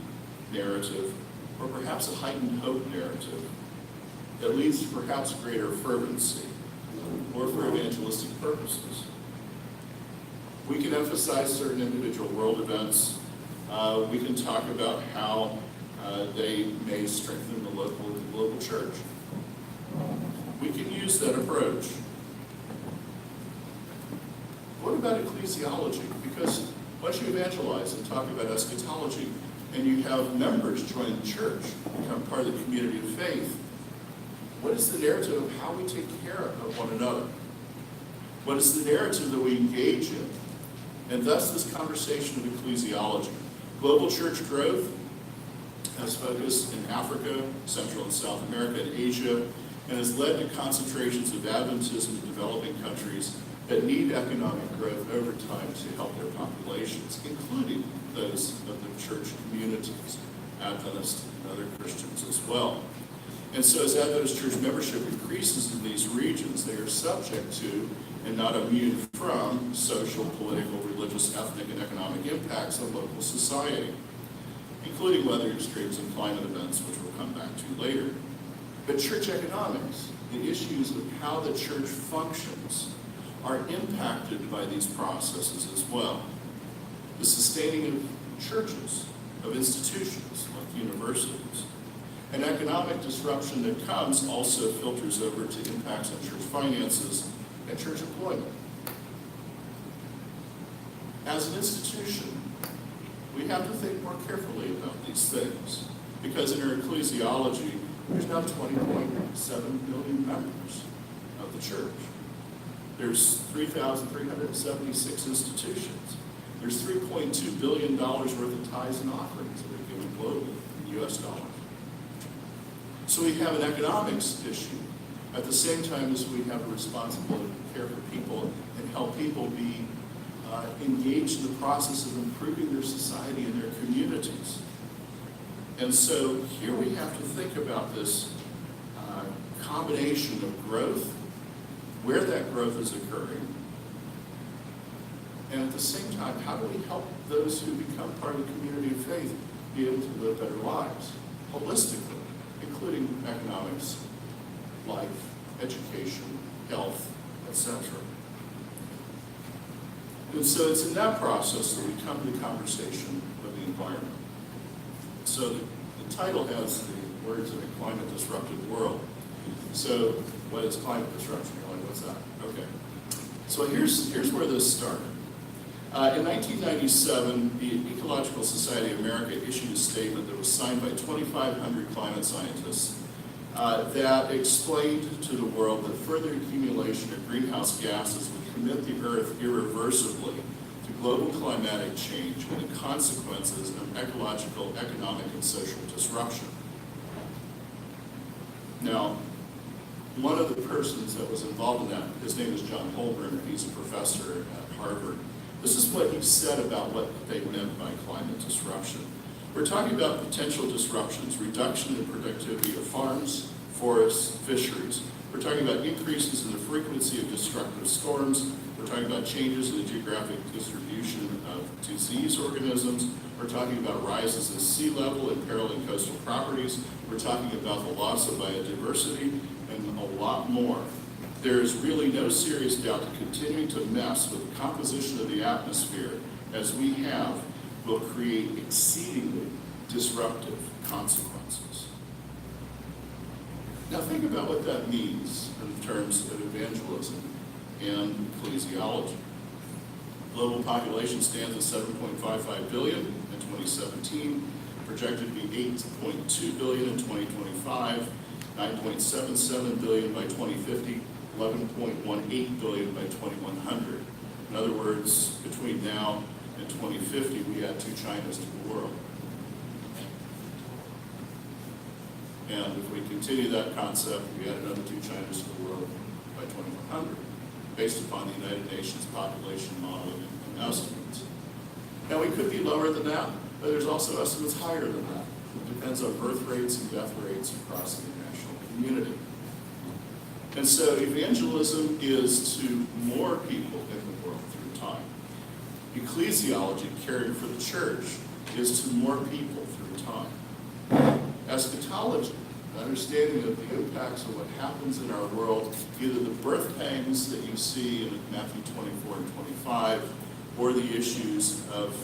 narrative, or perhaps a heightened hope narrative that leads to perhaps greater fervency, or for evangelistic purposes. We can emphasize certain individual world events. We can talk about how they may strengthen the local and global church. We can use that approach. What about ecclesiology? Because once you evangelize and talk about eschatology, and you have members join the church, become part of the community of faith, what is the narrative of how we take care of one another? What is the narrative that we engage in? And thus this conversation of ecclesiology. Global church growth has focused in Africa, Central and South America, and Asia, and has led to concentrations of Adventism in developing countries that need economic growth over time to help their populations, including those of the church communities, Adventist and other Christians as well. And so as Adventist church membership increases in these regions, they are subject to and not immune from social, political, religious, ethnic, and economic impacts on local society, including weather extremes and climate events, which we'll come back to later. But church economics, the issues of how the church functions, are impacted by these processes as well. The sustaining of churches, of institutions like universities, and economic disruption that comes also filters over to impacts on church finances and church employment. As an institution, we have to think more carefully about these things, because in our ecclesiology, there's now 20.7 million members of the church. There's 3,376 institutions. There's $3.2 billion worth of tithes and offerings that are given globally in US dollars. So we have an economics issue at the same time as we have a responsibility to care for people and help people be engaged in the process of improving their society and their communities. And so here we have to think about this combination of growth, where that growth is occurring, And at the same time, how do we help those who become part of the community of faith be able to live better lives, holistically, including economics, life, education, health, etc. And so it's in that process that we come to the conversation of the environment. So the title has the words of a climate disrupted world. So what is climate disruption? You're like, what's that? Okay. So here's where this started. In 1997, the Ecological Society of America issued a statement that was signed by 2,500 climate scientists that explained to the world that further accumulation of greenhouse gases would commit the Earth irreversibly to global climatic change and the consequences of ecological, economic, and social disruption. Now, one of the persons that was involved in that, his name is John Holmgren, and he's a professor at Harvard. This is what he said about what they meant by climate disruption. We're talking about potential disruptions, reduction in productivity of farms, forests, fisheries. We're talking about increases in the frequency of destructive storms. We're talking about changes in the geographic distribution of disease organisms. We're talking about rises in sea level, imperiling coastal properties. We're talking about the loss of biodiversity and a lot more. There is really no serious doubt that continuing to mess with the composition of the atmosphere as we have will create exceedingly disruptive consequences. Now think about what that means in terms of evangelism and ecclesiology. Global population stands at 7.55 billion in 2017, projected to be 8.2 billion in 2025, 9.77 billion by 2050, 11.18 billion by 2100. In other words, between now and 2050, we add 2 Chinas to the world. And if we continue that concept, we add another 2 Chinas to the world by 2100, based upon the United Nations population modeling and estimates. Now, we could be lower than that, but there's also estimates higher than that. It depends on birth rates and death rates across the international community. And so evangelism is to more people in the world through time. Ecclesiology, caring for the church, is to more people through time. Eschatology, the understanding of the impacts of what happens in our world, either the birth pangs that you see in Matthew 24 and 25, or the issues of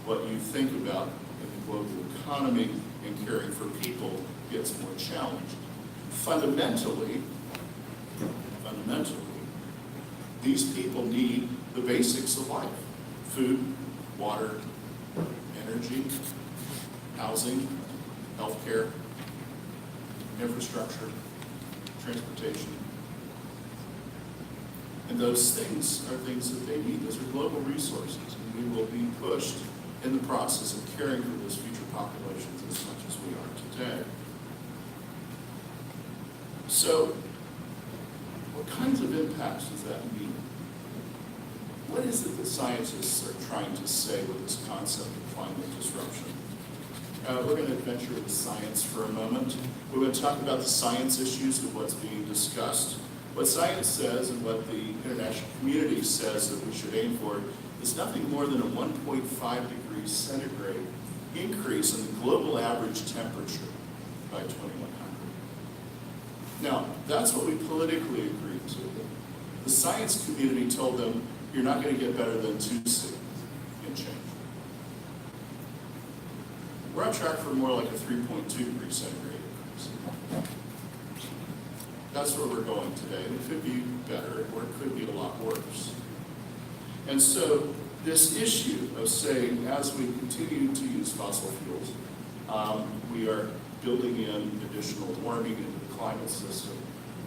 what you think about in the global economy and caring for people gets more challenged. Fundamentally, these people need the basics of life: food, water, energy, housing, healthcare, infrastructure, transportation. And those things are things that they need. Those are global resources, and we will be pushed in the process of caring for those future populations as much as we are today. So, what kinds of impacts does that mean? What is it that scientists are trying to say with this concept of climate disruption? We're going to adventure with science for a moment. We're going to talk about the science issues of what's being discussed. What science says and what the international community says that we should aim for is nothing more than a 1.5 degrees centigrade increase in the global average temperature by 2100. Now, that's what we politically agreed to. The science community told them, you're not going to get better than 2C in change. We're on track for more like a 3.2 degrees centigrade increase. That's where we're going today. And it could be better, or it could be a lot worse. And so this issue of saying, as we continue to use fossil fuels, we are building in additional warming into the climate system,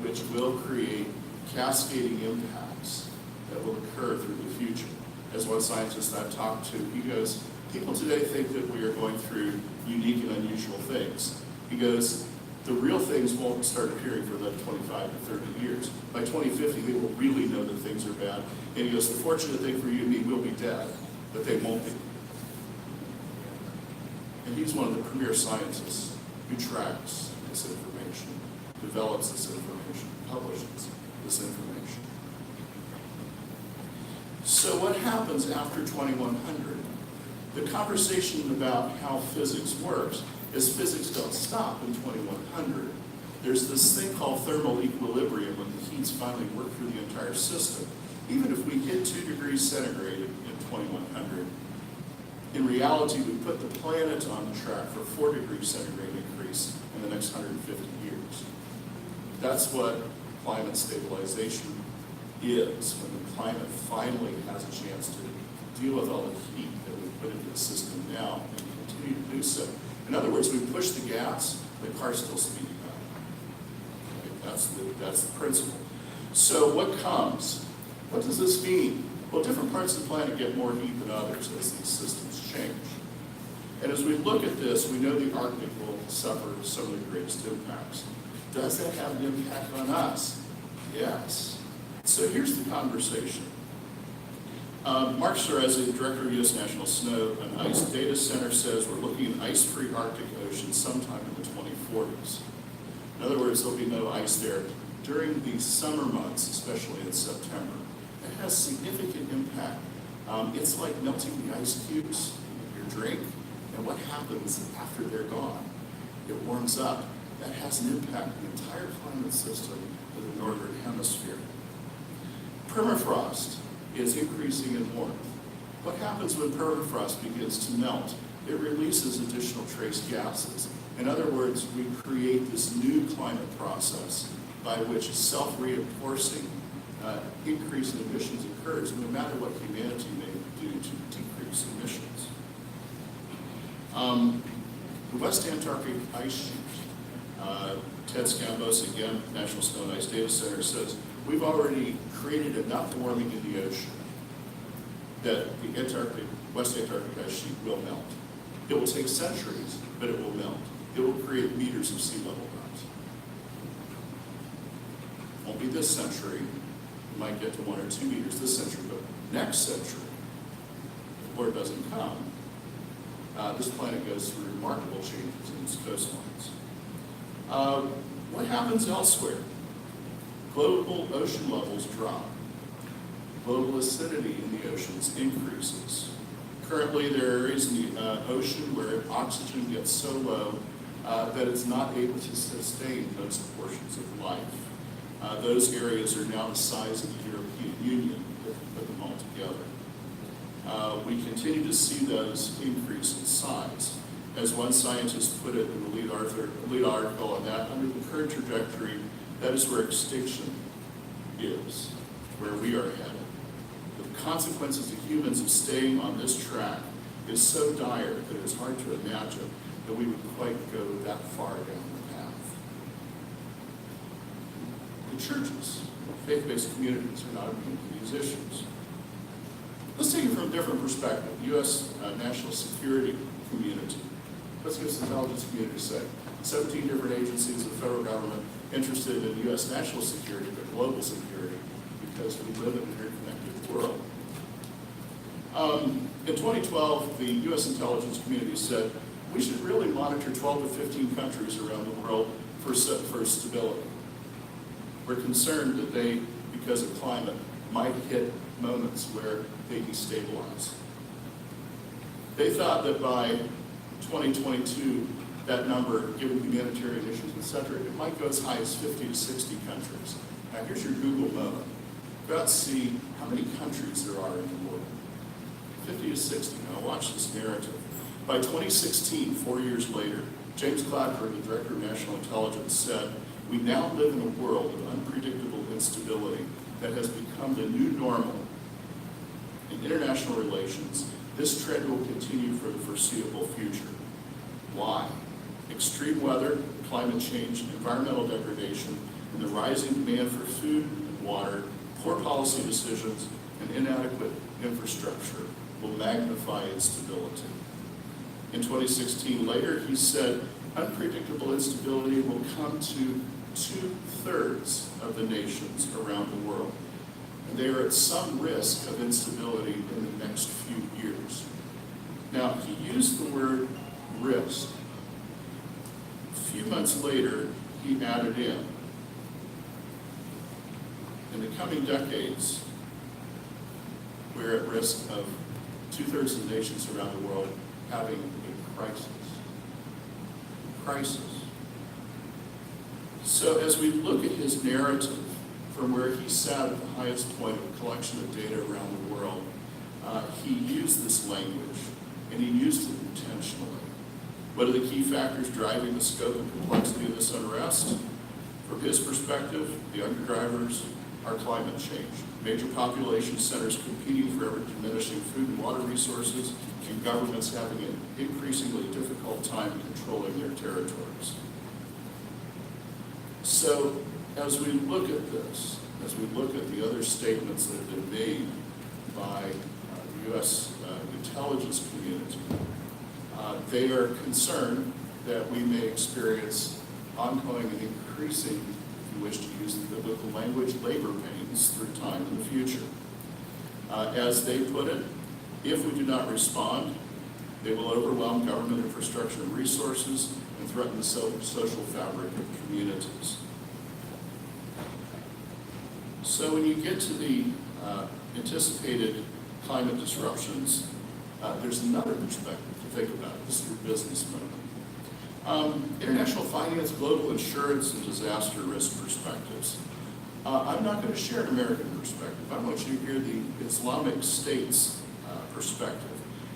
which will create cascading impacts that will occur through the future. As one scientist I've talked to, he goes, people today think that we are going through unique and unusual things. He goes, the real things won't start appearing for another 25 to 30 years. By 2050, they will really know that things are bad. And he goes, the fortunate thing for you and me, we'll be dead, but they won't be. And he's one of the premier scientists who tracks this information, develops this information, publishes this information. So what happens after 2100? The conversation about how physics works is physics don't stop in 2100. There's this thing called thermal equilibrium when the heat's finally worked through the entire system. Even if we hit 2 degrees centigrade in 2100, in reality, we put the planet on track for 4 degrees centigrade increase in the next 150 years. That's what climate stabilization is, when the climate finally has a chance to deal with all the heat that we put into the system now and continue to do so. In other words, we push the gas, the car's still speeding up. Okay, that's the principle. So what comes? What does this mean? Well, different parts of the planet get more heat than others as these systems change. And as we look at this, we know the Arctic will suffer some of the greatest impacts. Does that have an impact on us? Yes. So here's the conversation. Mark Cerezi, Director of U.S. National Snow and Ice Data Center, says we're looking at ice-free Arctic Ocean sometime in the 2040s. In other words, there'll be no ice there during the summer months, especially in September. It has significant impact. It's like melting the ice cubes in your drink, and what happens after they're gone? It warms up. That has an impact on the entire climate system of the northern hemisphere. Permafrost is increasing in warmth. What happens when permafrost begins to melt? It releases additional trace gases. In other words, we create this new climate process by which self-reinforcing increase in emissions occurs, no matter what humanity may do to decrease emissions. The West Antarctic ice sheet, Ted Scambos, again, National Snow and Ice Data Center, says we've already created enough warming in the ocean that the West Antarctic ice sheet will melt. It will take centuries, but it will melt. It will create meters of sea level rise. Won't be this century. We might get to 1 or 2 meters this century, but next century, if war doesn't come, this planet goes through remarkable changes in its coastlines. What happens elsewhere? Global ocean levels drop. Global acidity in the oceans increases. Currently, there are areas in the ocean where oxygen gets so low that it's not able to sustain most portions of life. Those areas are now the size of the European Union if you put them all together. We continue to see those increase in size. As one scientist put it in the lead article on that, under the current trajectory, that is where extinction is, where we are headed. The consequences to humans of staying on this track is so dire that it's hard to imagine that we would quite go that far down the path. The churches, faith-based communities, are not immune to these issues. Let's take it from a different perspective. The U.S. national security community. What's the U.S. intelligence community say? 17 different agencies of the federal government interested in U.S. national security, but global security, because we live in an interconnected world. In 2012, the U.S. intelligence community said, we should really monitor 12 to 15 countries around the world for stability. We're concerned that they, because of climate, might hit moments where they destabilize. They thought that by 2022, that number, given humanitarian issues, etc., it might go as high as 50 to 60 countries. Now, here's your Google moment. Go out and see how many countries there are in the world. 50 to 60. Now, watch this narrative. By 2016, 4 years later, James Cladford, the Director of National Intelligence, said, we now live in a world of unpredictable instability that has become the new normal. In international relations, this trend will continue for the foreseeable future. Why? Extreme weather, climate change, environmental degradation, and the rising demand for food and water, poor policy decisions, and inadequate infrastructure will magnify instability. In 2016, later, he said, unpredictable instability will come to 2/3 of the nations around the world. And they are at some risk of instability in the next few years. Now, he used the word risk. A few months later, he added in the coming decades, we're at risk of 2/3 of the nations around the world having a crisis. So as we look at his narrative, from where he sat at the highest point of a collection of data around the world, he used this language, and he used it intentionally. What are the key factors driving the scope and complexity of this unrest? From his perspective, the younger drivers are climate change. Major population centers competing for ever diminishing food and water resources, and governments having an increasingly difficult time controlling their territories. So as we look at this, as we look at the other statements that have been made by the U.S. intelligence community, they are concerned that we may experience ongoing and increasing, if you wish to use the biblical language, labor pains through time in the future. As they put it, if we do not respond, they will overwhelm government infrastructure and resources and threaten the social fabric of communities. So when you get to the anticipated climate disruptions, there's another perspective to think about. This is your business moment. International finance, global insurance, and disaster risk perspectives. I'm not going to share an American perspective. I want you to hear the Islamic State's perspective.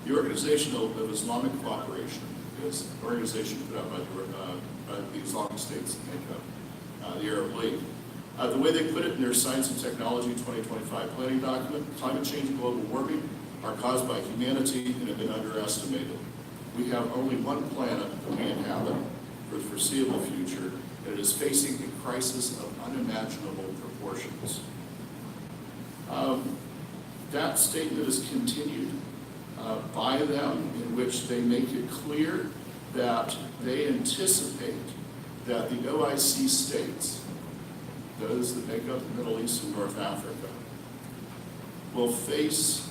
The Organization of Islamic Cooperation is an organization put out by the Islamic State's makeup, the Arab League. The way they put it in their Science and Technology 2025 planning document, climate change and global warming are caused by humanity and have been underestimated. We have only one planet that we inhabit for the foreseeable future, and it is facing a crisis of unimaginable proportions. That statement is continued by them, in which they make it clear that they anticipate that the OIC states, those that make up the Middle East and North Africa, will face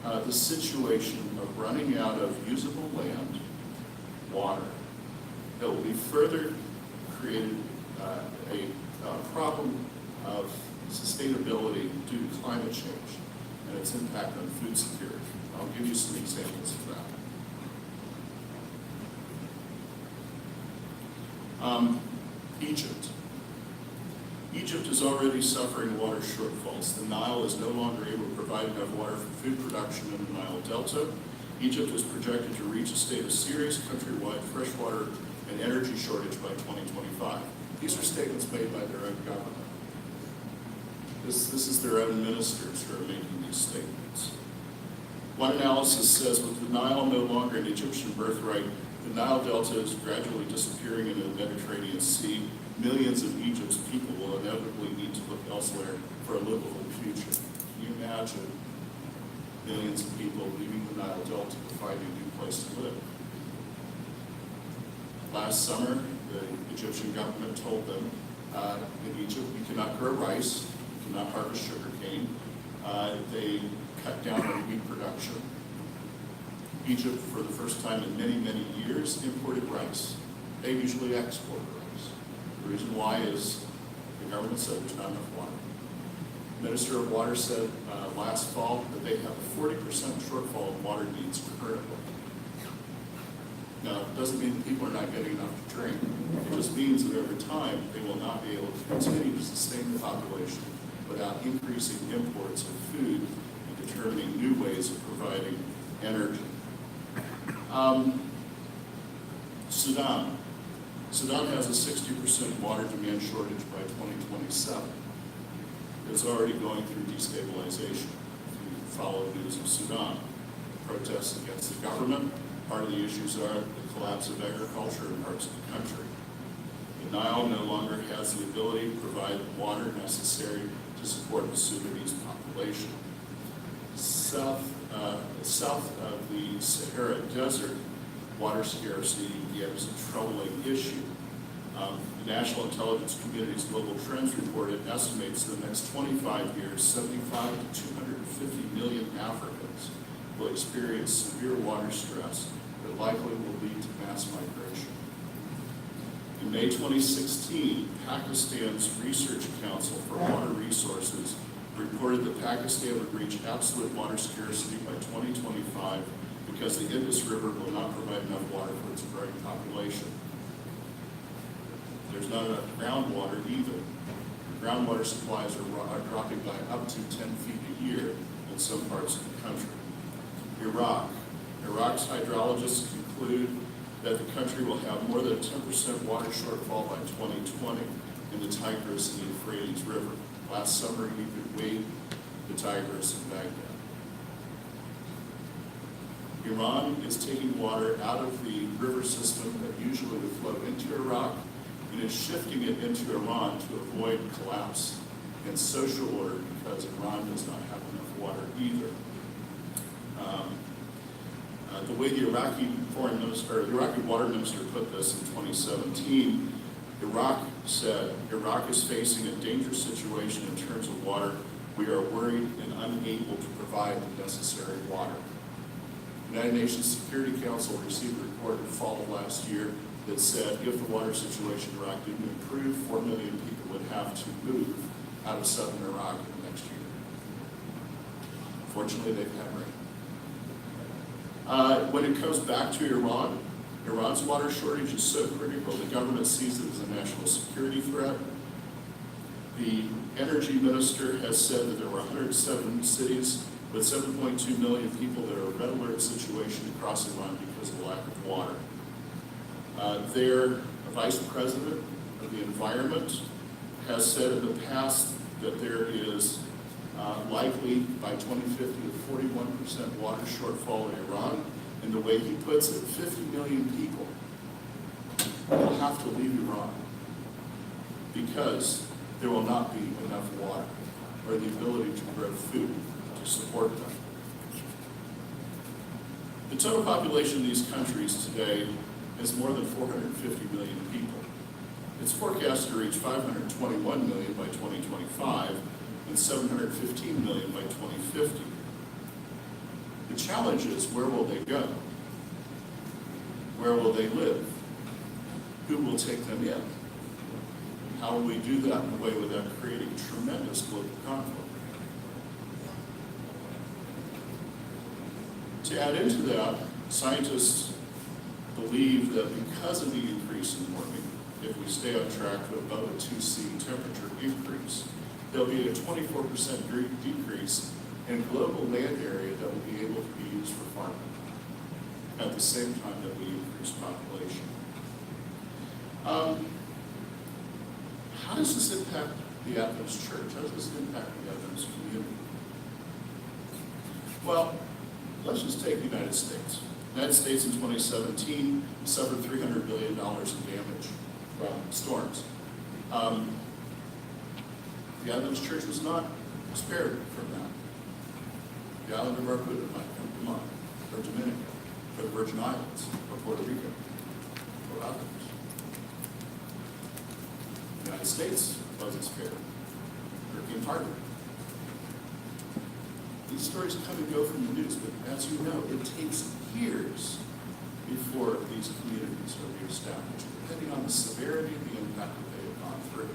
the situation of running out of usable land, water, that will be further created a problem of sustainability due to climate change and its impact on food security. I'll give you some examples of that. Egypt. Egypt is already suffering water shortfalls. The Nile is no longer able to provide enough water for food production in the Nile Delta. Egypt is projected to reach a state of serious countrywide freshwater and energy shortage by 2025. These are statements made by their own government. This is their own ministers who are making these statements. One analysis says, with the Nile no longer an Egyptian birthright, the Nile Delta is gradually disappearing into the Mediterranean Sea. Millions of Egypt's people will inevitably need to look elsewhere for a livable future. Can you imagine millions of people leaving the Nile Delta to find a new place to live? Last summer, the Egyptian government told them, in Egypt, you cannot grow rice, you cannot harvest sugarcane. They cut down on wheat production. Egypt, for the first time in many, many years, imported rice. They usually export rice. The reason why is the government said there's not enough water. The Minister of Water said last fall that they have a 40% shortfall of water needs currently. Now, it doesn't mean that people are not getting enough to drink. It just means that over time, they will not be able to continue to sustain the population without increasing imports of food and determining new ways of providing energy. Sudan. Sudan has a 60% water demand shortage by 2027. It's already going through destabilization. If you follow news of Sudan, protests against the government. Part of the issues are the collapse of agriculture in parts of the country. The Nile no longer has the ability to provide the water necessary to support the Sudanese population. South of the Sahara Desert, water scarcity is a troubling issue. The National Intelligence Community's Global Trends Report estimates in the next 25 years, 75 to 250 million Africans will experience severe water stress that likely will lead to mass migration. In May 2016, Pakistan's Research Council for Water Resources reported that Pakistan would reach absolute water scarcity by 2025 because the Indus River will not provide enough water for its growing population. There's not enough groundwater either. Groundwater supplies are dropping by up to 10 feet a year in some parts of the country. Iraq's hydrologists conclude that the country will have more than a 10% water shortfall by 2020 in the Tigris and the Euphrates River. Last summer, you could wade the Tigris in Baghdad. Iran is taking water out of the river system that usually would flow into Iraq and is shifting it into Iran to avoid collapse in social order because Iran does not have enough water either. The way the Iraqi water minister put this in 2017, Iraq said, Iraq is facing a dangerous situation in terms of water. We are worried and unable to provide the necessary water. The United Nations Security Council received a report in the fall of last year that said if the water situation in Iraq didn't improve, 4 million people would have to move out of southern Iraq in the next year. Fortunately, they've had rain. When it comes back to Iran, Iran's water shortage is so critical, the government sees it as a national security threat. The energy minister has said that there were 107 cities with 7.2 million people that are a red alert situation across Iran because of the lack of water. Their vice president of the environment has said in the past that there is likely by 2050 a 41% water shortfall in Iran. And the way he puts it, 50 million people will have to leave Iran because there will not be enough water or the ability to grow food to support them. The total population of these countries today is more than 450 million people. It's forecast to reach 521 million by 2025 and 715 million by 2050. The challenge is, where will they go? Where will they live? Who will take them in? How will we do that in a way without creating tremendous global conflict? To add into that, scientists believe that because of the increase in warming, if we stay on track to above a 2°C temperature increase, there'll be a 24% decrease in global land area that will be able to be used for farming at the same time that we increase population. How does this impact the Adventist church? How does this impact the Adventist community? Well, let's just take the United States. The United States in 2017 suffered $300 billion in damage from storms. The Adventist church was not spared from that. The island of Barbuda might come to mind, or Dominica, or the Virgin Islands, or Puerto Rico, or others. The United States wasn't spared. Hurricane Harvey. These stories come and go from the news, but as you know, it takes years before these communities are reestablished, depending on the severity of the impact that they have gone through.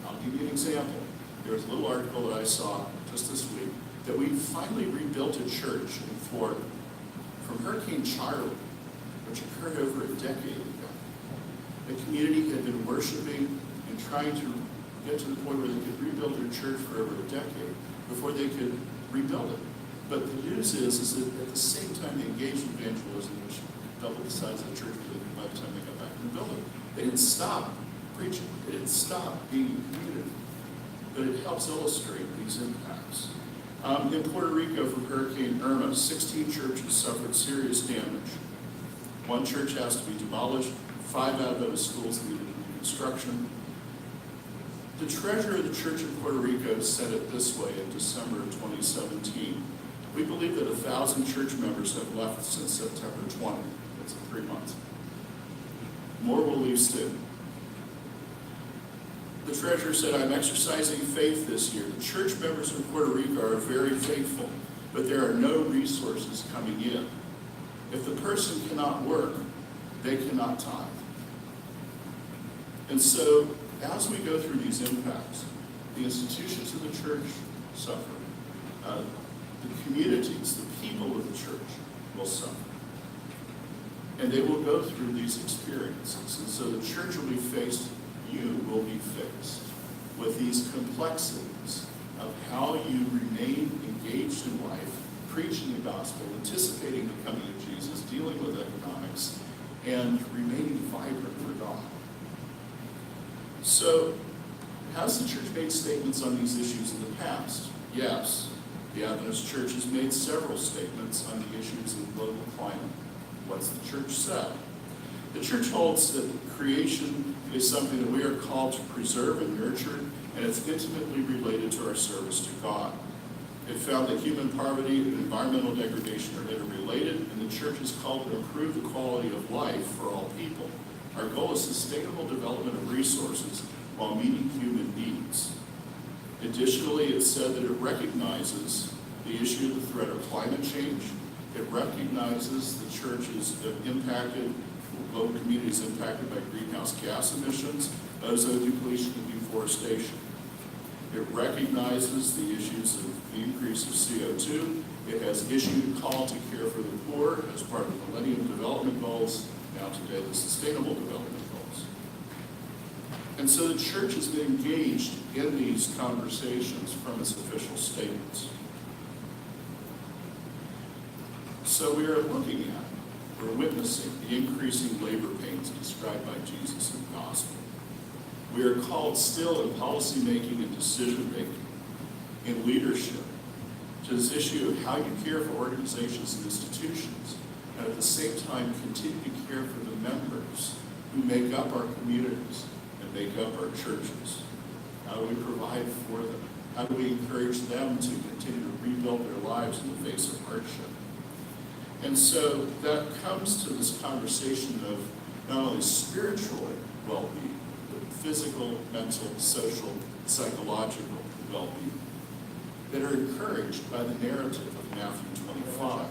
I'll give you an example. There was a little article that I saw just this week that we finally rebuilt a church in Florida from Hurricane Charlie, which occurred over a decade ago. The community had been worshiping and trying to get to the point where they could rebuild their church for over a decade before they could rebuild it. But the news is that at the same time they engaged in evangelism, which doubled the size of the church by the time they got back to the building. They didn't stop preaching. They didn't stop being in the community. But it helps illustrate these impacts. In Puerto Rico, from Hurricane Irma, 16 churches suffered serious damage. One church has to be demolished. 5 Adventist schools needed construction. The treasurer of the church in Puerto Rico said it this way in December of 2017. We believe that 1,000 church members have left since September 20. That's 3 months. More will leave soon. The treasurer said, I'm exercising faith this year. The church members in Puerto Rico are very faithful, but there are no resources coming in. If the person cannot work, they cannot tithe. And so, as we go through these impacts, The institutions of the church suffer. The communities, the people of the church will suffer. And they will go through these experiences. And so the church will be faced, you will be faced with these complexities of how you remain engaged in life, preaching the gospel, anticipating the coming of Jesus, dealing with economics, and remaining vibrant for God. So, has the church made statements on these issues in the past? Yes. The Adventist Church has made several statements on the issues of global climate. What's the church said? The church holds that creation is something that we are called to preserve and nurture, and it's intimately related to our service to God. It found that human poverty and environmental degradation are interrelated, and the church is called to improve the quality of life for all people. Our goal is sustainable development of resources while meeting human needs. Additionally, it said that it recognizes the issue of the threat of climate change. It recognizes the church is impacted, global communities impacted by greenhouse gas emissions, ozone depletion, and deforestation. It recognizes the issues of the increase of CO2. It has issued a call to care for the poor as part of the Millennium Development Goals, now today the Sustainable Development Goals. And so the church has been engaged in these conversations from its official statements. So we are looking at, we're witnessing the increasing labor pains described by Jesus in the gospel. We are called still in policy making and decision making, in leadership, to this issue of how you care for organizations and institutions, and at the same time continue to care for the members who make up our communities and make up our churches. How do we provide for them? How do we encourage them to continue to rebuild their lives in the face of hardship? And so that comes to this conversation of not only spiritual well-being, but physical, mental, social, psychological well-being that are encouraged by the narrative of Matthew 25.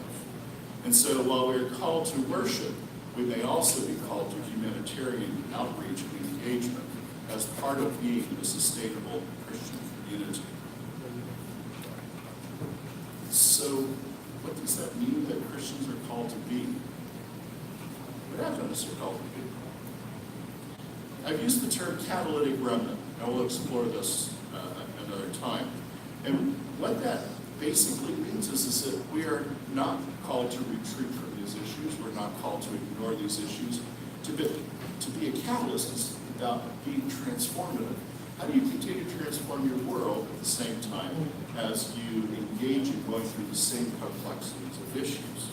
And so while we are called to worship, we may also be called to humanitarian outreach and engagement as part of being a sustainable Christian community. So what does that mean that Christians are called to be? What Adventists are called to be? I've used the term catalytic remnant. I will explore this another time. And what that basically means is that we are not called to retreat from these issues. We're not called to ignore these issues. To be a catalyst is about being transformative. How do you continue to transform your world at the same time as you engage in going through the same complexities of issues?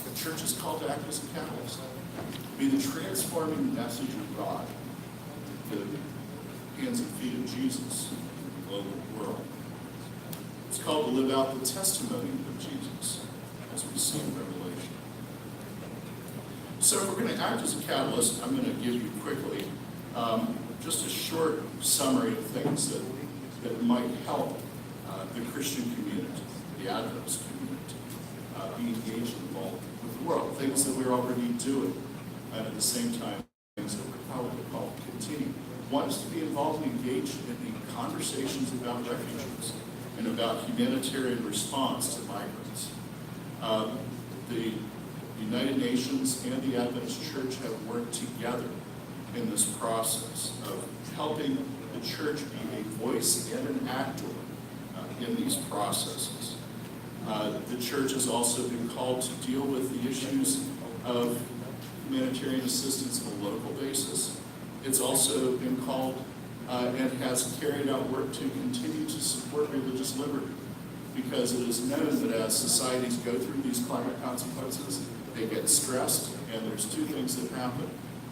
The church is called to act as a catalyst. Be the transforming message of God to the hands and feet of Jesus in the global world. It's called to live out the testimony of Jesus, as we see in Revelation. So if we're going to act as a catalyst, I'm going to give you quickly just a short summary of things that might help the Christian community, the Adventist community, be engaged and involved with the world, things that we're already doing, and at the same time, things that we're probably called to continue. One is to be involved and engaged in the conversations about refugees and about humanitarian response to migrants. The United Nations and the Adventist Church have worked together in this process of helping the church be a voice and an actor in these processes. The church has also been called to deal with the issues of humanitarian assistance on a local basis. It's also been called and has carried out work to continue to support religious liberty, because it is known that as societies go through these climate consequences, they get stressed, and there's two things that happen.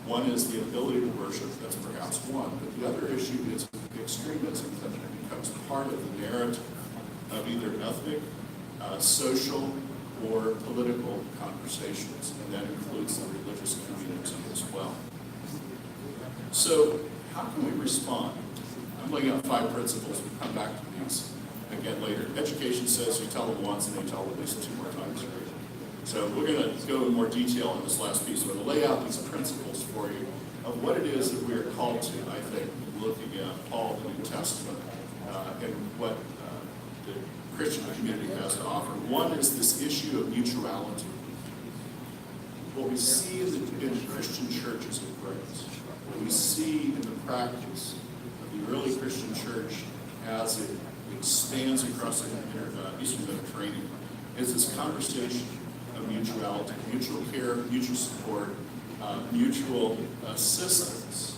One is the ability to worship, that's perhaps one, but the other issue is extremism that becomes part of the narrative of either ethnic, social, or political conversations, and that includes the religious community as well. So, how can we respond? I'm laying out 5 principles. We'll come back to these again later. Education says you tell them once and they tell at least 2 more times. So we're going to go in more detail on this last piece. We're going to lay out these principles for you of what it is that we are called to, I think, looking at Paul and New Testament and what the Christian community has to offer. One is this issue of mutuality. What we see in Christian churches of grace, what we see in the practice of the early Christian church as it expands across the Eastern Mediterranean, is this conversation of mutuality, mutual care, mutual support, mutual assistance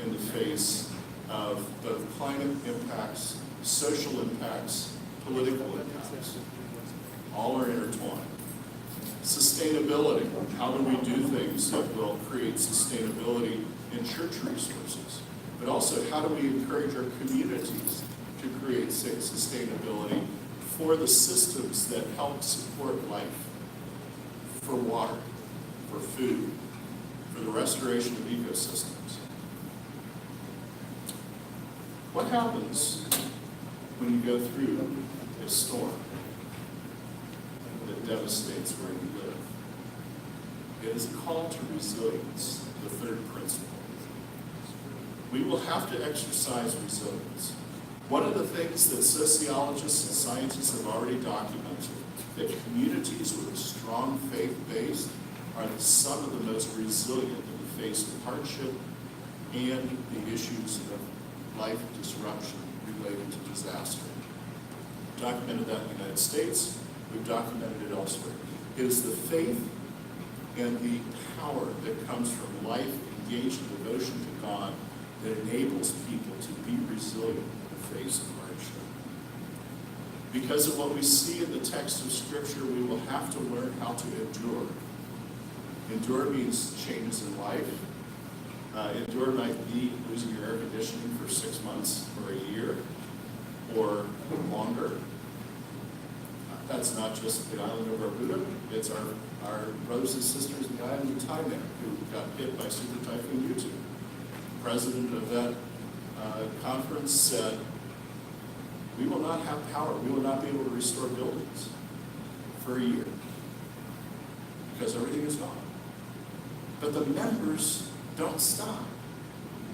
in the face of both climate impacts, social impacts, political impacts. All are intertwined. Sustainability. How do we do things that will create sustainability in church resources? But also, how do we encourage our communities to create sustainability for the systems that help support life, for water, for food, for the restoration of ecosystems? What happens when you go through a storm that devastates where you live? It is a call to resilience, the third principle. We will have to exercise resilience. One of the things that sociologists and scientists have already documented, that communities with a strong faith base are some of the most resilient in the face of hardship and the issues of life disruption related to disaster. We've documented that in the United States. We've documented it elsewhere. It is the faith and the power that comes from life engaged in devotion to God that enables people to be resilient in the face of hardship. Because of what we see in the text of Scripture, we will have to learn how to endure. Endure means changes in life. Endure might be losing your air conditioning for 6 months or a year or longer. That's not just the island of Barbuda. It's our brothers and sisters in the island of Thailand who got hit by Super Typhoon Yutu. The president of that conference said, we will not have power. We will not be able to restore buildings for a year because everything is gone. But the members don't stop.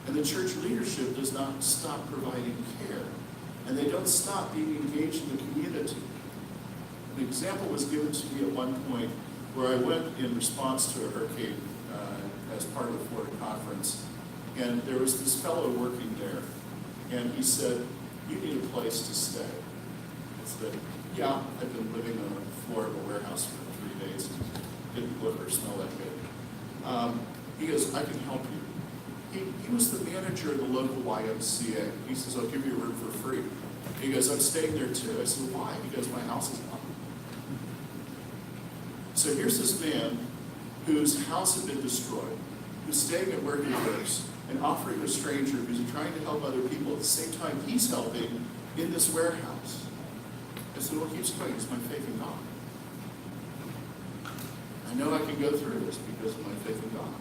And the church leadership does not stop providing care. And they don't stop being engaged in the community. An example was given to me at one point where I went in response to a hurricane as part of the Florida conference. And there was this fellow working there. And he said, you need a place to stay. I said, yeah, I've been living on the floor of a warehouse for 3 days. Didn't look or smell that good. He goes, I can help you. He was the manager of the local YMCA. He says, I'll give you a room for free. He goes, I'm staying there too. I said, why? He goes, my house is gone. So here's this man whose house had been destroyed, who's staying at where he lives and offering a stranger who's trying to help other people at the same time he's helping in this warehouse. I said, what keeps going? It's my faith in God. I know I can go through this because of my faith in God.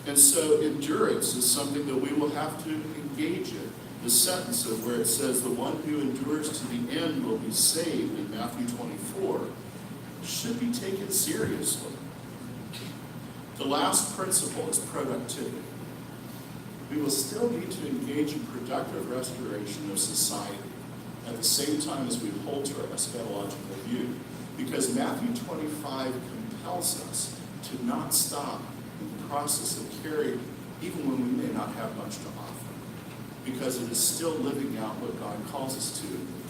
And so endurance is something that we will have to engage in. The sentence of where it says, the one who endures to the end will be saved in Matthew 24 should be taken seriously. The last principle is productivity. We will still need to engage in productive restoration of society at the same time as we hold to our eschatological view, because Matthew 25 compels us to not stop in the process of caring even when we may not have much to offer, because it is still living out what God calls us to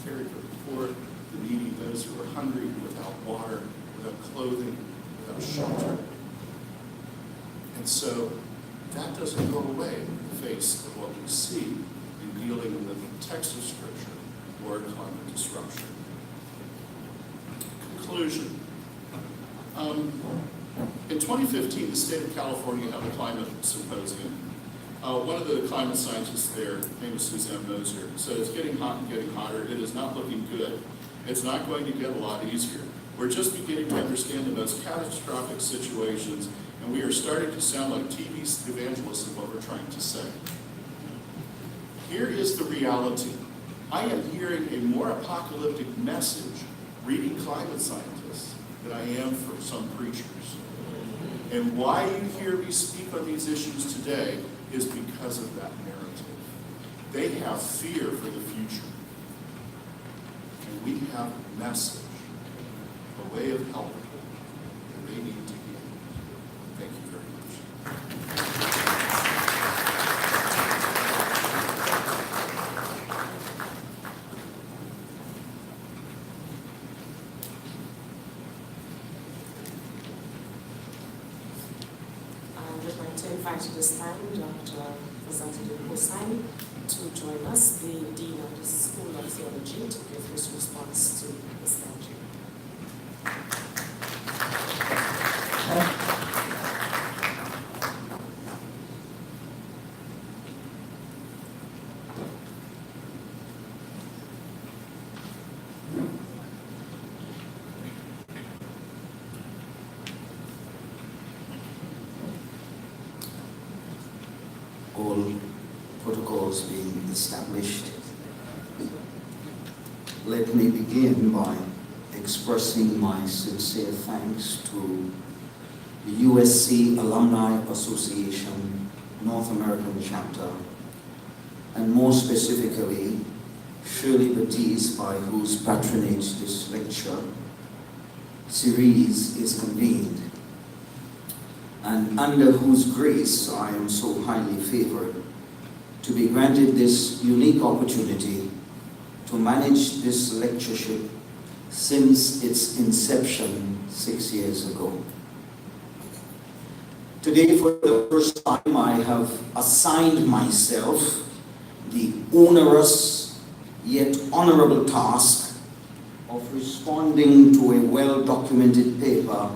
care for the poor, the needy, those who are hungry, without water, without clothing, without shelter. And so that doesn't go away in the face of what we see in dealing with the text of Scripture or climate disruption. Conclusion. In 2015, the state of California held a climate symposium. One of the climate scientists there, named Suzanne Moser, said it's getting hot and getting hotter. It is not looking good. It's not going to get a lot easier. We're just beginning to understand the most catastrophic situations, and we are starting to sound like TV evangelists in what we're trying to say. Here is the reality. I am hearing a more apocalyptic message reading climate scientists than I am from some preachers. And why you hear me speak on these issues today is because of that narrative. They have fear for the future. And we have a message, a way of helping that they need to hear. Thank you very much. I would like to invite at this time Dr. Representative Hossain to join us, the Dean of the School of Theology, to give his response to this lecture. All protocols being established, let me begin by expressing my sincere thanks to the USC Alumni Association North American Chapter, and more specifically, Shirley Baptiste, by whose patronage this lecture series is convened, and under whose grace I am so highly favored to be granted this unique opportunity to manage this lectureship since its inception 6 years ago. Today, for the first time, I have assigned myself the onerous yet honorable task of responding to a well-documented paper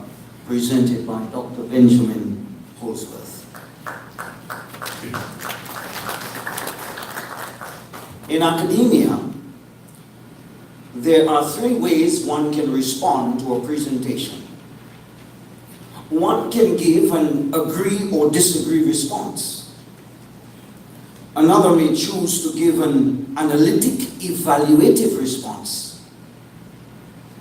presented by Dr. Benjamin Holsworth. In academia, there are 3 ways one can respond to a presentation. One can give an agree or disagree response. Another may choose to give an analytic, evaluative response.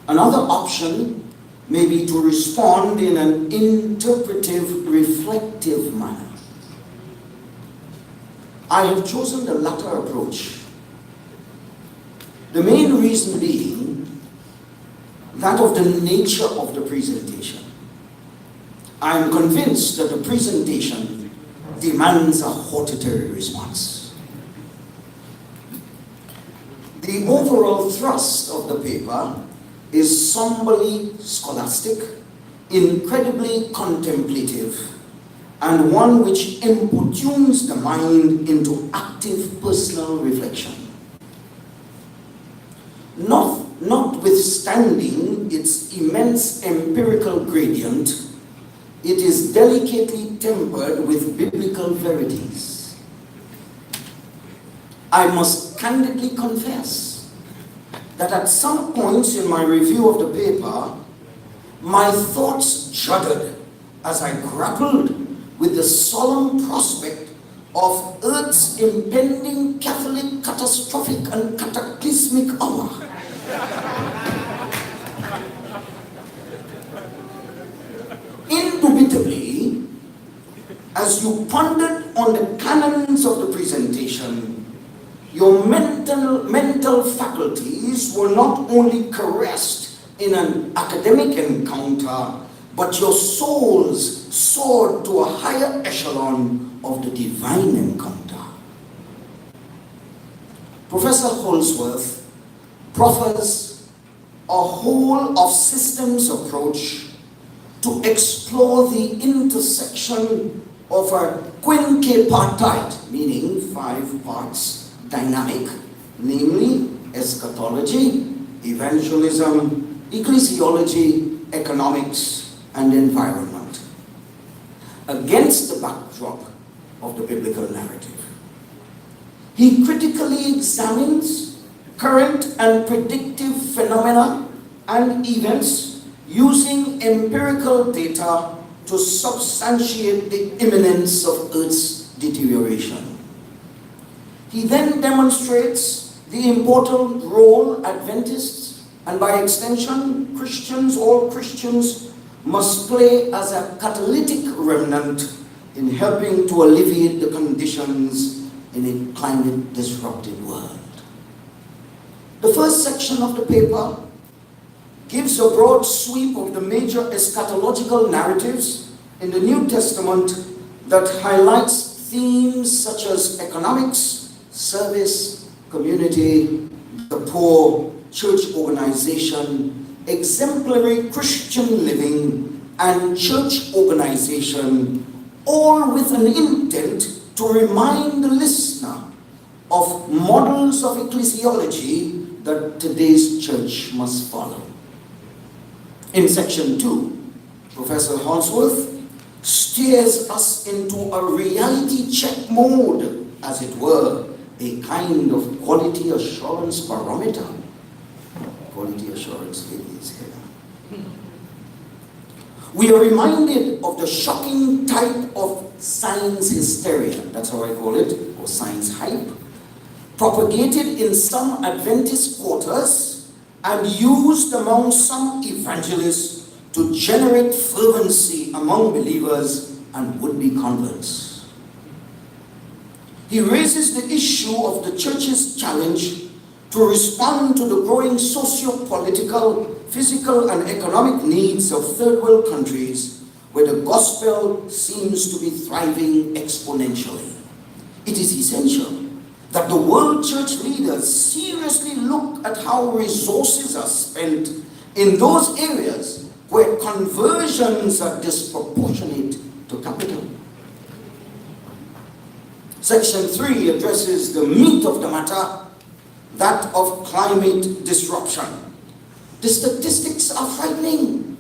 Another option may be to respond in an interpretive, reflective manner. I have chosen the latter approach. The main reason being that of the nature of the presentation. I am convinced that the presentation demands a hortatory response. The overall thrust of the paper is somberly scholastic, incredibly contemplative, and one which importunes the mind into active personal reflection. Notwithstanding its immense empirical gradient, it is delicately tempered with biblical verities. I must candidly confess that at some points in my review of the paper, my thoughts juddered as I grappled with the solemn prospect of Earth's impending Catholic catastrophic and cataclysmic hour. Indubitably, as you pondered on the canons of the presentation, your mental faculties were not only caressed in an academic encounter, but your souls soared to a higher echelon of the divine encounter. Professor Holsworth proffers a whole of systems approach to explore the intersection of a quinquepartite, meaning 5 parts, dynamic, namely eschatology, evangelism, ecclesiology, economics, and environment, against the backdrop of the biblical narrative. He critically examines current and predictive phenomena and events using empirical data to substantiate the imminence of Earth's deterioration. He then demonstrates the important role Adventists, and by extension Christians, all Christians, must play as a catalytic remnant in helping to alleviate the conditions in a climate-disrupted world. The first section of the paper gives a broad sweep of the major eschatological narratives in the New Testament that highlights themes such as economics, service, community, the poor, church organization, exemplary Christian living, and church organization, all with an intent to remind the listener of models of ecclesiology that today's church must follow. In section 2, Professor Holsworth steers us into a reality check mode, as it were, a kind of quality assurance barometer. Quality assurance ladies here. We are reminded of the shocking type of science hysteria, that's how I call it, or science hype, propagated in some Adventist quarters and used among some evangelists to generate fervency among believers and would-be converts. He raises the issue of the church's challenge to respond to the growing socio-political, physical, and economic needs of third world countries where the gospel seems to be thriving exponentially. It is essential that the world church leaders seriously look at how resources are spent in those areas where conversions are disproportionate to capital. Section 3 addresses the meat of the matter, that of climate disruption. The statistics are frightening.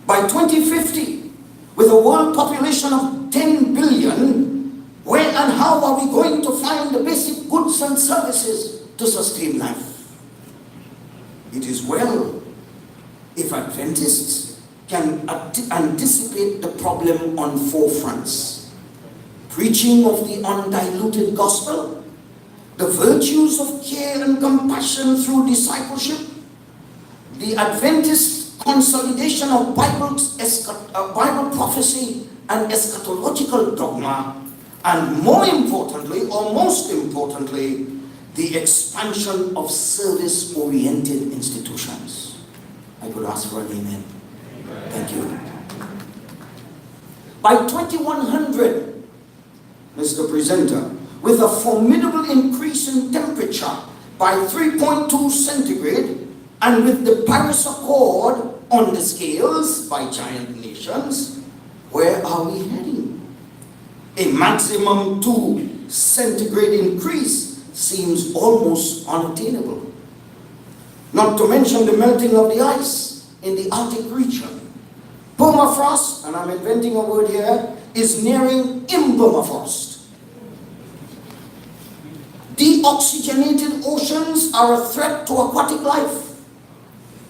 By 2050, with a world population of 10 billion, where and how are we going to find the basic goods and services to sustain life? It is well if Adventists can anticipate the problem on 4 fronts: preaching of the undiluted gospel, the virtues of care and compassion through discipleship, the Adventist consolidation of Bible prophecy and eschatological dogma, and more importantly, or most importantly, the expansion of service-oriented institutions. I could ask for an amen. Thank you. By 2100, Mr. Presenter, with a formidable increase in temperature by 3.2 centigrade, and with the Paris Accord on the scales by giant nations, where are we heading? A maximum 2 centigrade increase seems almost unattainable. Not to mention the melting of the ice in the Arctic region. Permafrost, and I'm inventing a word here, is nearing impermafrost. Deoxygenated oceans are a threat to aquatic life.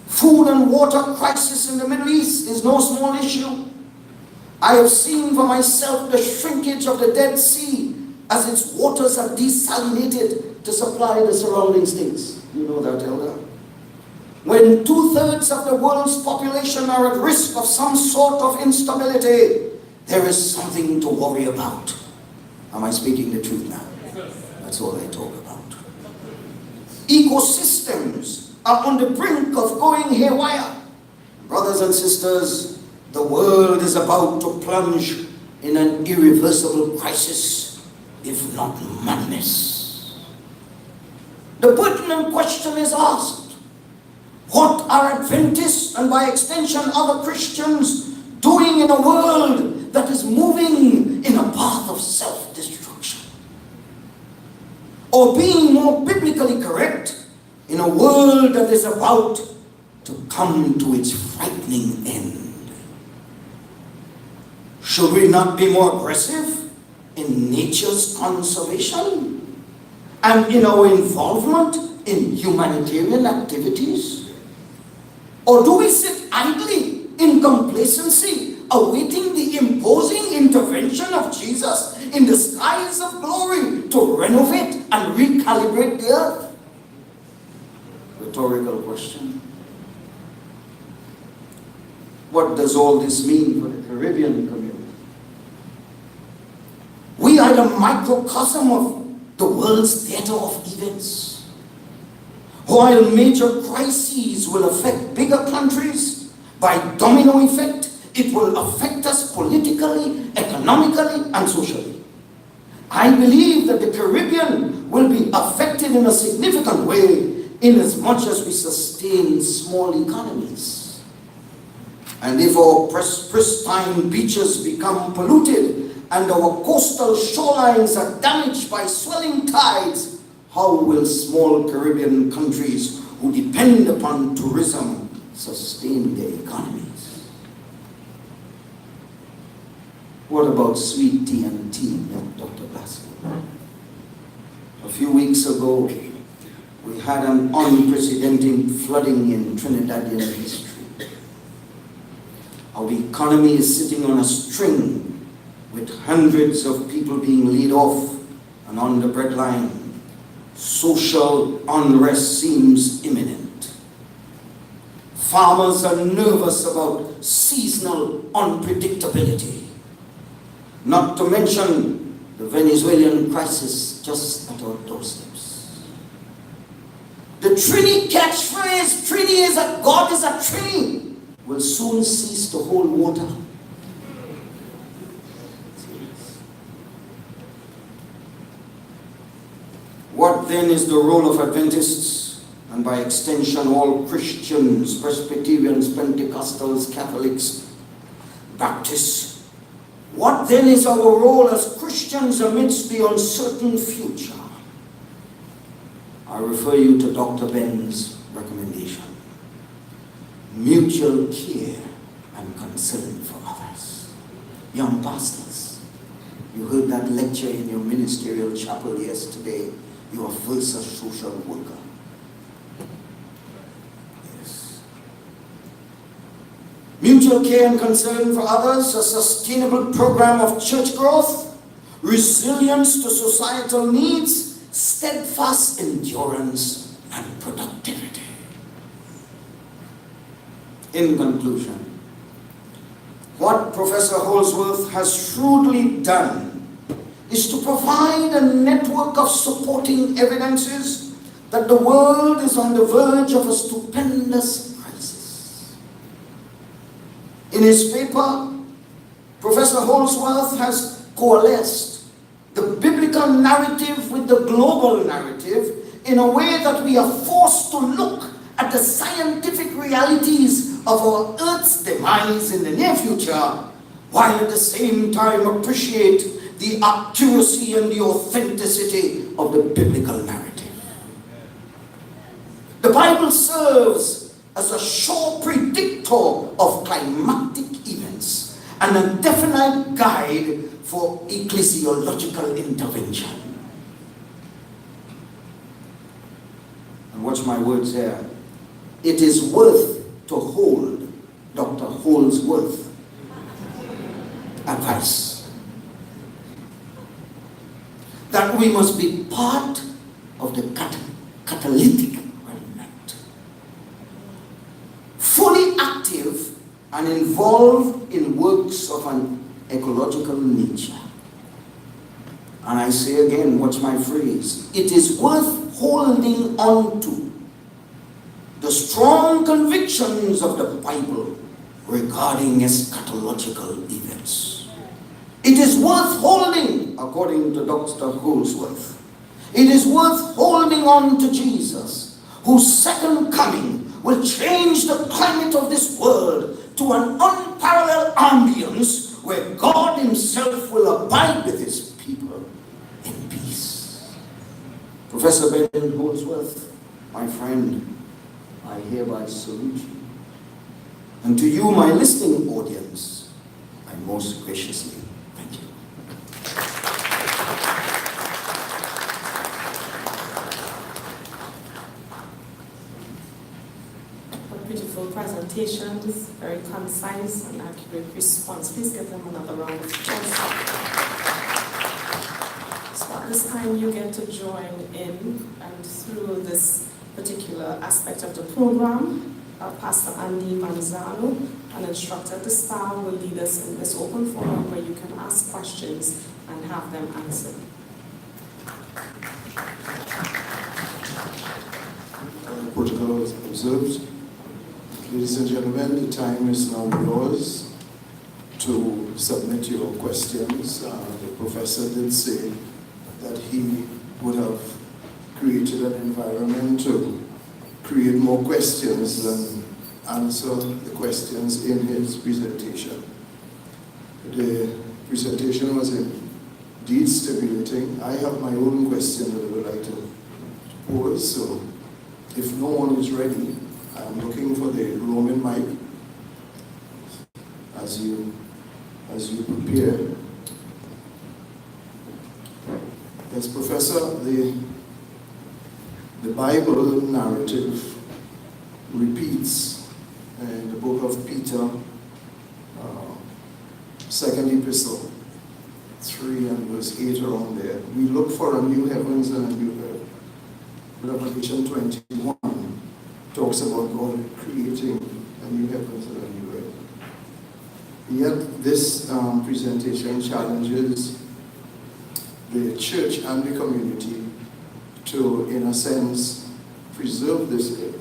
Food and water crisis in the Middle East is no small issue. I have seen for myself the shrinkage of the Dead Sea as its waters are desalinated to supply the surrounding states. You know that, Elder? When 2/3 of the world's population are at risk of some sort of instability, there is something to worry about. Am I speaking the truth now? That's all I talk about. Ecosystems are on the brink of going haywire. Brothers and sisters, the world is about to plunge in an irreversible crisis, if not madness. The pertinent question is asked: what are Adventists, and by extension other Christians, doing in a world that is moving in a path of self-destruction? Or being more biblically correct, in a world that is about to come to its frightening end? Should we not be more aggressive in nature's conservation and in our involvement in humanitarian activities? Or do we sit idly in complacency, awaiting the imposing intervention of Jesus in the skies of glory to renovate and recalibrate the earth? Rhetorical question. What does all this mean for the Caribbean community? We a microcosm of the world's theater of events. While major crises will affect bigger countries, by domino effect, it will affect us politically, economically, and socially. I believe that the Caribbean will be affected in a significant way inasmuch as we sustain small economies. And if our pristine beaches become polluted and our coastal shorelines are damaged by swelling tides, how will small Caribbean countries who depend upon tourism sustain their economies? What about sweet tea and tea, Dr. Blasco? A few weeks ago, we had an unprecedented flooding in Trinidadian history. Our economy is sitting on a string with hundreds of people being laid off and on the breadline. Social unrest seems imminent. Farmers are nervous about seasonal unpredictability. Not to mention the Venezuelan crisis just at our doorsteps. The Trini catchphrase, Trini is a God is a Trini, will soon cease to hold water. What then is the role of Adventists, and by extension all Christians, Presbyterians, Pentecostals, Catholics, Baptists? What then is our role as Christians amidst the uncertain future? I refer you to Dr. Ben's recommendation. Mutual care and concern for others. Young pastors, you heard that lecture in your ministerial chapel yesterday. You are first a social worker. Yes. Mutual care and concern for others, a sustainable program of church growth, resilience to societal needs, steadfast endurance, and productivity. In conclusion, what Professor Holsworth has shrewdly done is to provide a network of supporting evidences that the world is on the verge of a stupendous crisis. In his paper, Professor Holsworth has coalesced the biblical narrative with the global narrative in a way that we are forced to look at the scientific realities of our Earth's demise in the near future, while at the same time appreciate the accuracy and the authenticity of the biblical narrative. The Bible serves as a sure predictor of climatic events and a definite guide for ecclesiological intervention. And watch my words here. It is worth to hold Dr. Holsworth advice that we must be part of the catalytic remnant, fully active and involved in works of an ecological nature. And I say again, watch my phrase, it is worth holding on to the strong convictions of the Bible regarding eschatological events. It is worth holding, according to Dr. Holsworth, it is worth holding on to Jesus, whose second coming will change the climate of this world to an unparalleled ambience where God himself will abide with his people in peace. Professor Ben Holsworth, my friend, I hereby salute you. And to you, my listening audience, I most graciously thank you. Beautiful presentations, very concise and accurate response. Please give them another round of applause. So at this time you get to join in, and through this particular aspect of the program, Pastor Andy Manzano, an instructor at the STAR, will lead us in this open forum where you can ask questions and have them answered. Protocol is observed. Ladies and gentlemen, the time is now yours to submit your questions. The professor did say that he would have created an environment to create more questions than answer the questions in his presentation. The presentation was indeed stimulating. I have my own question that I would like to pose, so if no one is ready, I'm looking for the roaming mic as you prepare. Yes, Professor, the Bible narrative repeats in the book of Peter, second epistle, 3 and verse 8 around there. We look for a new heavens and a new earth. Revelation 21 talks about God creating a new heavens and a new earth. Yet this presentation challenges the church and the community to, in a sense, preserve this earth.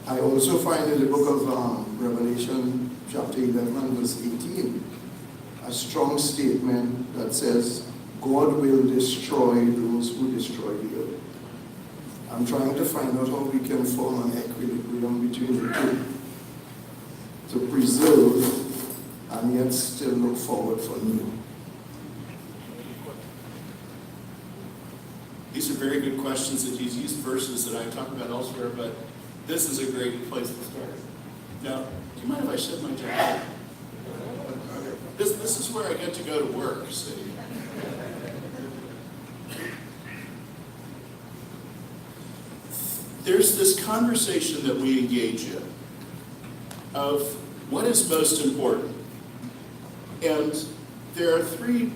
I also find in the book of Revelation, chapter 11, verse 18, a strong statement that says, God will destroy those who destroy the earth. I'm trying to find out how we can form an equilibrium between the two, to preserve and yet still look forward for new. These are very good questions, that he's used verses that I talk about elsewhere, but this is a great place to start. Now, do you mind if I shed my jacket? This is where I get to go to work, see? There's this conversation that we engage in of what is most important. And there are three,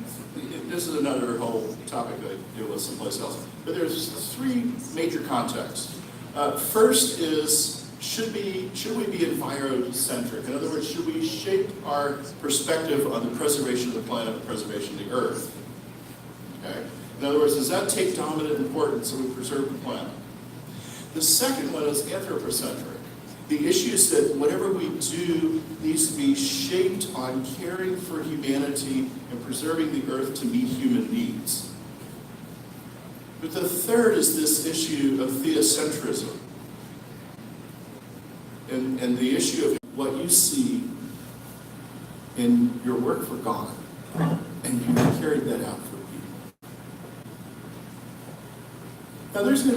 this is another whole topic that I deal with someplace else, but there's three major contexts. First is, should we be envirocentric? In other words, should we shape our perspective on the preservation of the planet, the preservation of the earth? Okay? In other words, does that take dominant importance so we preserve the planet? The second one is anthropocentric. The issue is that whatever we do needs to be shaped on caring for humanity and preserving the earth to meet human needs. But the third is this issue of theocentrism and the issue of what you see in your work for God, and you carried that out for people. Now there's